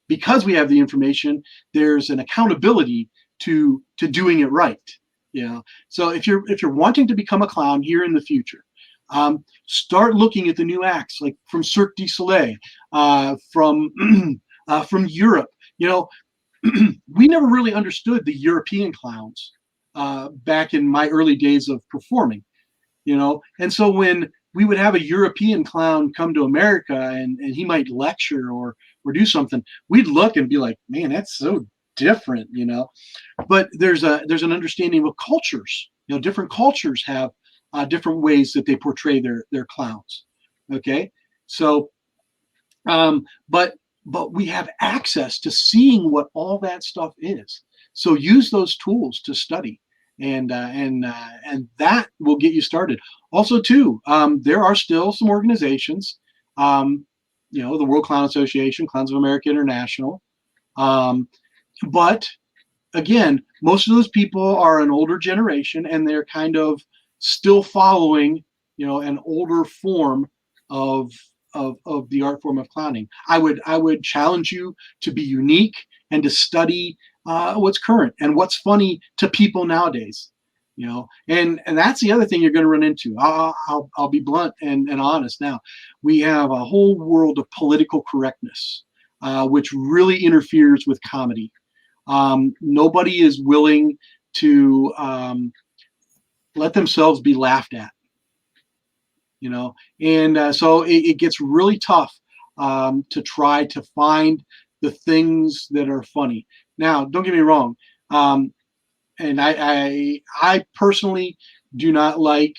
Because we have the information, there's an accountability to doing it right. So if you're wanting to become a clown here in the future, start looking at the new acts like from Cirque du Soleil, from Europe. We never really understood the European clowns back in my early days of performing, and so when we would have a European clown come to America and he might lecture or do something, we'd look and be like, man, that's so different, but there's an understanding of cultures. Different cultures have different ways that they portray their clowns. Okay, so but we have access to seeing what all that stuff is. So use those tools to study, and that will get you started. Also, too, there are still some organizations, the World Clown Association, Clowns of America International, but again, most of those people are an older generation, and they're kind of still following, an older form of the art form of clowning. I would challenge you to be unique and to study what's current and what's funny to people nowadays. And that's the other thing you're going to run into. I'll be blunt and honest now. We have a whole world of political correctness, which really interferes with comedy. Nobody is willing to let themselves be laughed at, and so it gets really tough to try to find the things that are funny. Now, don't get me wrong, and I personally do not like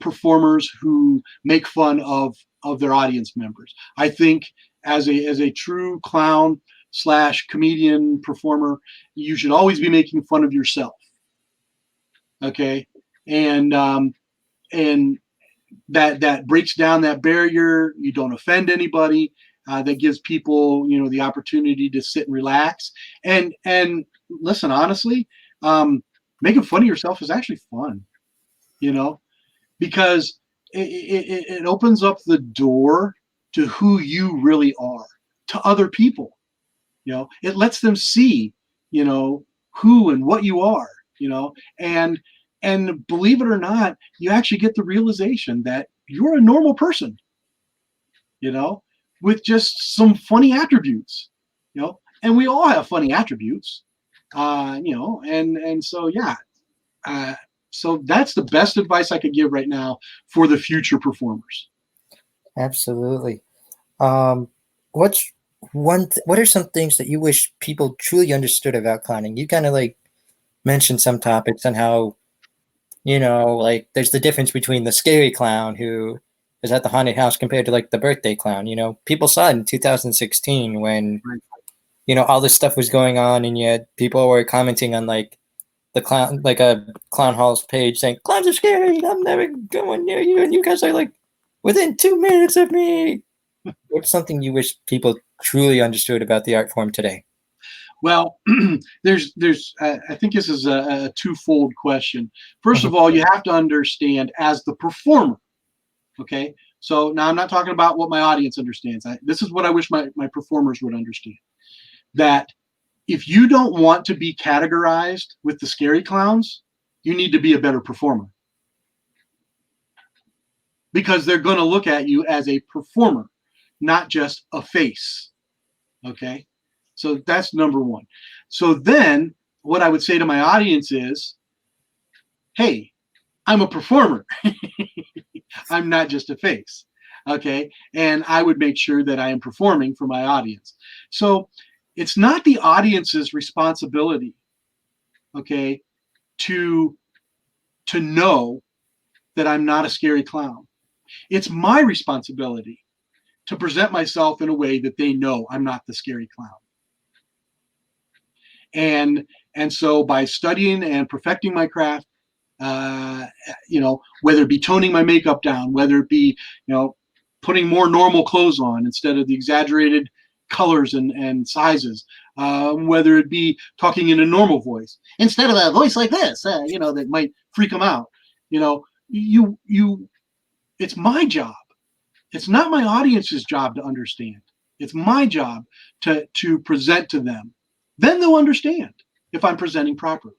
performers who make fun of their audience members. I think as a true clown slash comedian performer, you should always be making fun of yourself. Okay, and that breaks down that barrier. You don't offend anybody. That gives people, the opportunity to sit and relax. And listen, honestly, making fun of yourself is actually fun, because it opens up the door to who you really are to other people. It lets them see, who and what you are, and believe it or not, you actually get the realization that you're a normal person, with just some funny attributes, and we all have funny attributes, and so, yeah. So that's the best advice I could give right now for the future performers. Absolutely. What are some things that you wish people truly understood about clowning? You kind of like mentioned some topics on how, like there's the difference between the scary clown who is at the haunted house compared to like the birthday clown. People saw it in 2016 when, all this stuff was going on, and yet people were commenting on like the clown, like a clown hall's page saying, "Clowns are scary. I'm never going near you. And you guys are like within 2 minutes of me." What's something you wish people truly understood about the art form today? Well, there's I think this is a twofold question. First of all, you have to understand as the performer. Okay. So now I'm not talking about what my audience understands. This is what I wish my performers would understand. That if you don't want to be categorized with the scary clowns, you need to be a better performer. Because they're going to look at you as a performer, not just a face. Okay? So that's number one. So then what I would say to my audience is, hey, I'm a performer. I'm not just a face. Okay? And I would make sure that I am performing for my audience. So it's not the audience's responsibility, okay, to know that I'm not a scary clown. It's my responsibility to present myself in a way that they know I'm not the scary clown. And so by studying and perfecting my craft, whether it be toning my makeup down, whether it be, putting more normal clothes on instead of the exaggerated colors and sizes, whether it be talking in a normal voice instead of a voice like this, that might freak them out. It's my job. It's not my audience's job to understand. It's my job to present to them. Then they'll understand if I'm presenting properly.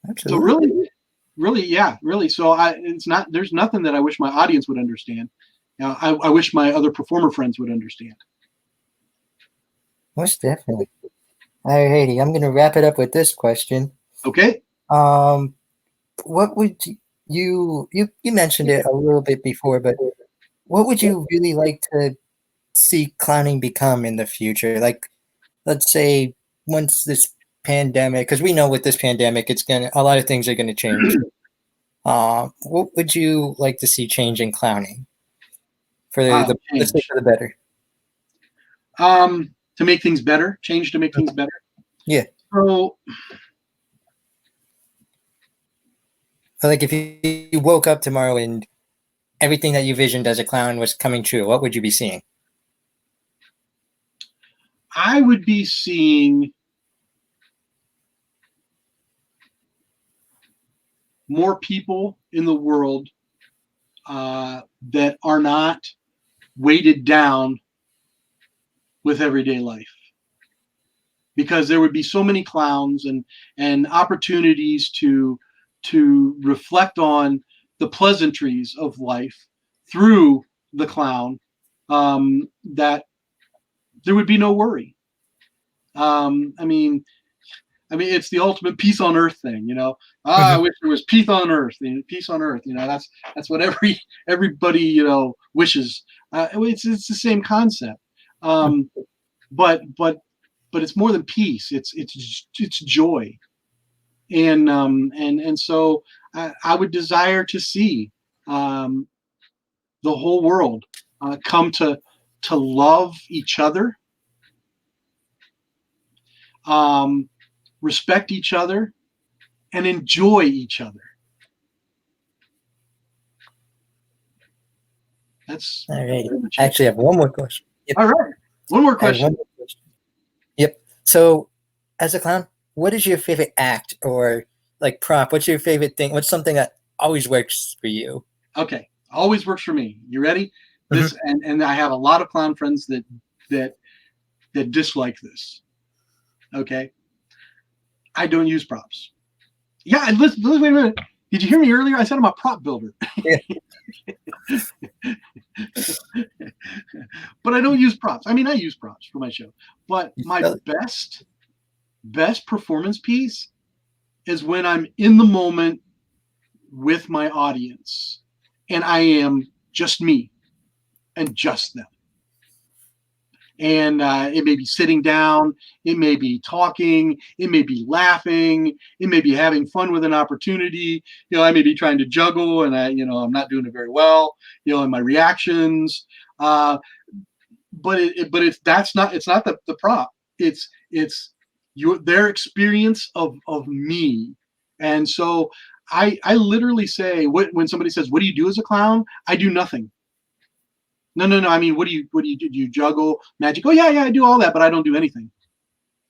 Absolutely. So really, yeah, really. So there's nothing that I wish my audience would understand. I wish my other performer friends would understand. Most definitely. Alrighty, I'm going to wrap it up with this question. Okay. What would you mentioned it a little bit before, but what would you really like to see clowning become in the future? Like, let's say once this pandemic, because we know with this pandemic, a lot of things are gonna change. What would you like to see change in clowning for the better? To make things better, change to make things better. Yeah. So, like if you woke up tomorrow and everything that you visioned as a clown was coming true, what would you be seeing? I would be seeing more people in the world that are not weighted down with everyday life, because there would be so many clowns and opportunities to reflect on the pleasantries of life through the clown, that there would be no worry. I mean, it's the ultimate peace on earth thing, you know. I Mhm. wish there was peace on earth. Peace on earth, you know. That's what everybody, you know, wishes. It's the same concept, um, but it's more than peace. It's joy, and so I would desire to see um, the whole world come to love each other, um, respect each other, and enjoy each other. That's All right. pretty much I it. actually have one more question. Yep. All right. One more I have question. one more question. Yep. So, as a clown, what is your favorite act or like prop? What's your favorite thing? What's something that always works for you? Okay. Always works for me. You ready? Mhm. This and I have a lot of clown friends that that dislike this. Okay. I don't use props. Yeah, and listen, wait a minute. Did you hear me earlier? I said I'm a prop builder. Yeah. But I don't use props. I mean, I use props for my show. But You my spell it. best performance piece is when I'm in the moment with my audience and I am just me and just them. And it may be sitting down, it may be talking, it may be laughing, it may be having fun with an opportunity. You know, I may be trying to juggle, and I'm not doing it very well. You know, in my reactions. But it's that's not it's not the prop. It's their experience of me, and so I literally say when somebody says, "What do you do as a clown?" I do nothing. No. I mean, what do you do? Do you juggle magic? Oh yeah, I do all that, but I don't do anything.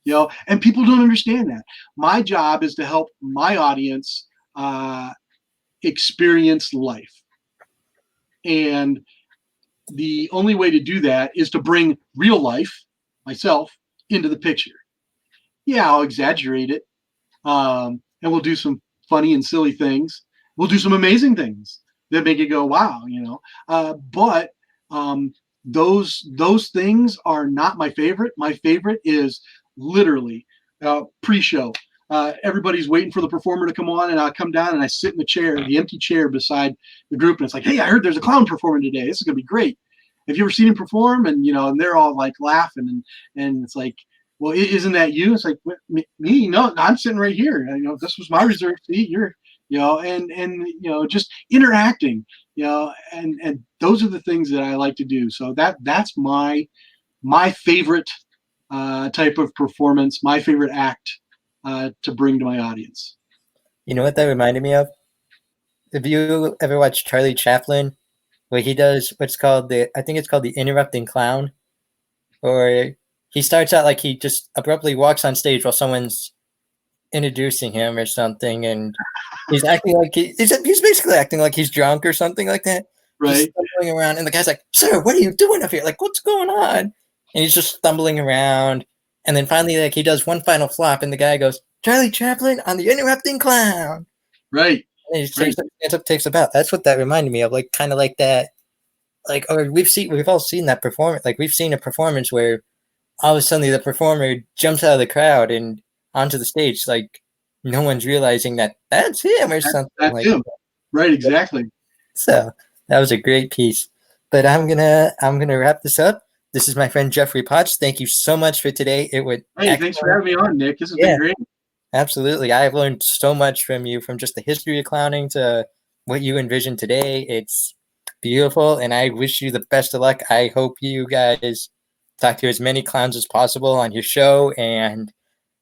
You know, and people don't understand that. My job is to help my audience uh, experience life, and the only way to do that is to bring real life, myself, into the picture. Yeah, I'll exaggerate it, and we'll do some funny and silly things. We'll do some amazing things that make it go, wow, you know. But those things are not my favorite. My favorite is literally pre-show. Everybody's waiting for the performer to come on, and I come down and I sit in the chair, the empty chair beside the group, and it's like, hey, I heard there's a clown performing today. This is gonna be great. Have you ever seen him perform? And and they're all like laughing, and it's like, well, isn't that you? It's like, me? No, I'm sitting right here. This was my reserved seat. You're, and just interacting, and those are the things that I like to do. So that's my favorite type of performance, my favorite act to bring to my audience. You know what that reminded me of? Have you ever watched Charlie Chaplin, where he does what's called I think it's called the interrupting clown, or he starts out like he just abruptly walks on stage while someone's introducing him or something, and he's acting like he's basically acting like he's drunk or something like that. He's Right, stumbling around, and the guy's like, "Sir, what are you doing up here? Like, what's going on?" And he's just stumbling around, and then finally, like, he does one final flop, and the guy goes, "Charlie Chaplin on the interrupting clown," right, and he right. stands up, takes a bow. That's what that reminded me of, like, kind of like that, like, or we've all seen that performance, like, we've seen a performance where all of a sudden the performer jumps out of the crowd and onto the stage, like no one's realizing that that's him or something That's like him. Right, that. exactly. So that was a great piece. But I'm gonna wrap this up. This is my friend Jeffery Potts. Thank you so much for today. It was Hey, thanks for excellent. having me on, Nick. This has been Yeah, great. absolutely. I've learned so much from you, from just the history of clowning to what you envision today. It's beautiful, and I wish you the best of luck. I hope you guys talk to as many clowns as possible on your show and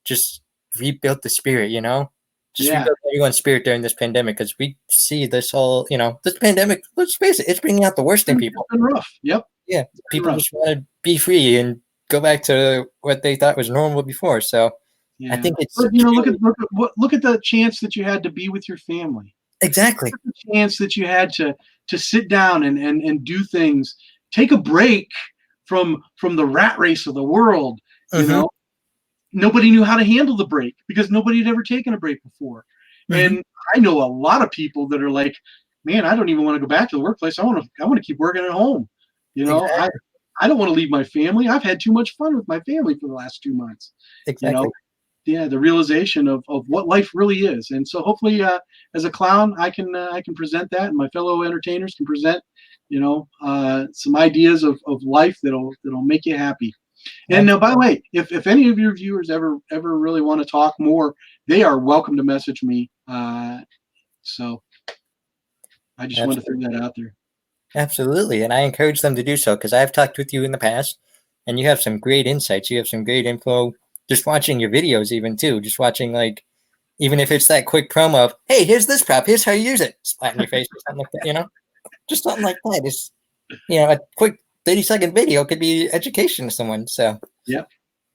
just rebuild the spirit, just Yeah, rebuild everyone's spirit during this pandemic, because we see this whole, this pandemic, let's face it, it's bringing out the worst in it's people. been rough. Yep, Yeah, it's been people rough. just want to be free and go back to what they thought was normal before. So I Yeah, think it's but look at the chance that you had to be with your family. exactly. The chance that you had to sit down and do things, take a break from the rat race of the world. You Hmm. know, nobody knew how to handle the break because nobody had ever taken a break before. Hmm. And I know a lot of people that are like, man, I don't even want to go back to the workplace. I want to keep working at home. You know, I Exactly. I don't want to leave my family. I've had too much fun with my family for the last 2 months. You Exactly. know, yeah, the realization of what life really is. And so hopefully, as a clown, I can present that, and my fellow entertainers can present, some ideas of life that'll make you happy. And by the way, if any of your viewers ever really want to talk more, they are welcome to message me. So I just want to throw that out there. Absolutely. And I encourage them to do so because I've talked with you in the past and you have some great insights. You have some great info just watching your videos, even too. Just watching, like, even if it's that quick promo of, hey, here's this prop, here's how you use it, splat in your face or something like that, just something like that. It's, a quick 30-second video could be education to someone. So, yeah.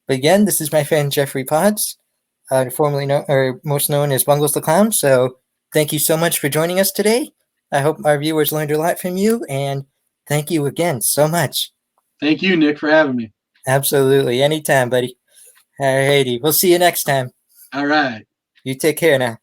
But again, this is my friend Jeffery Potts, formerly known or most known as Bungles the Clown. So, thank you so much for joining us today. I hope our viewers learned a lot from you, and thank you again so much. Thank you, Nick, for having me. Absolutely. Anytime, buddy. Alrighty. We'll see you next time. All right. You take care now.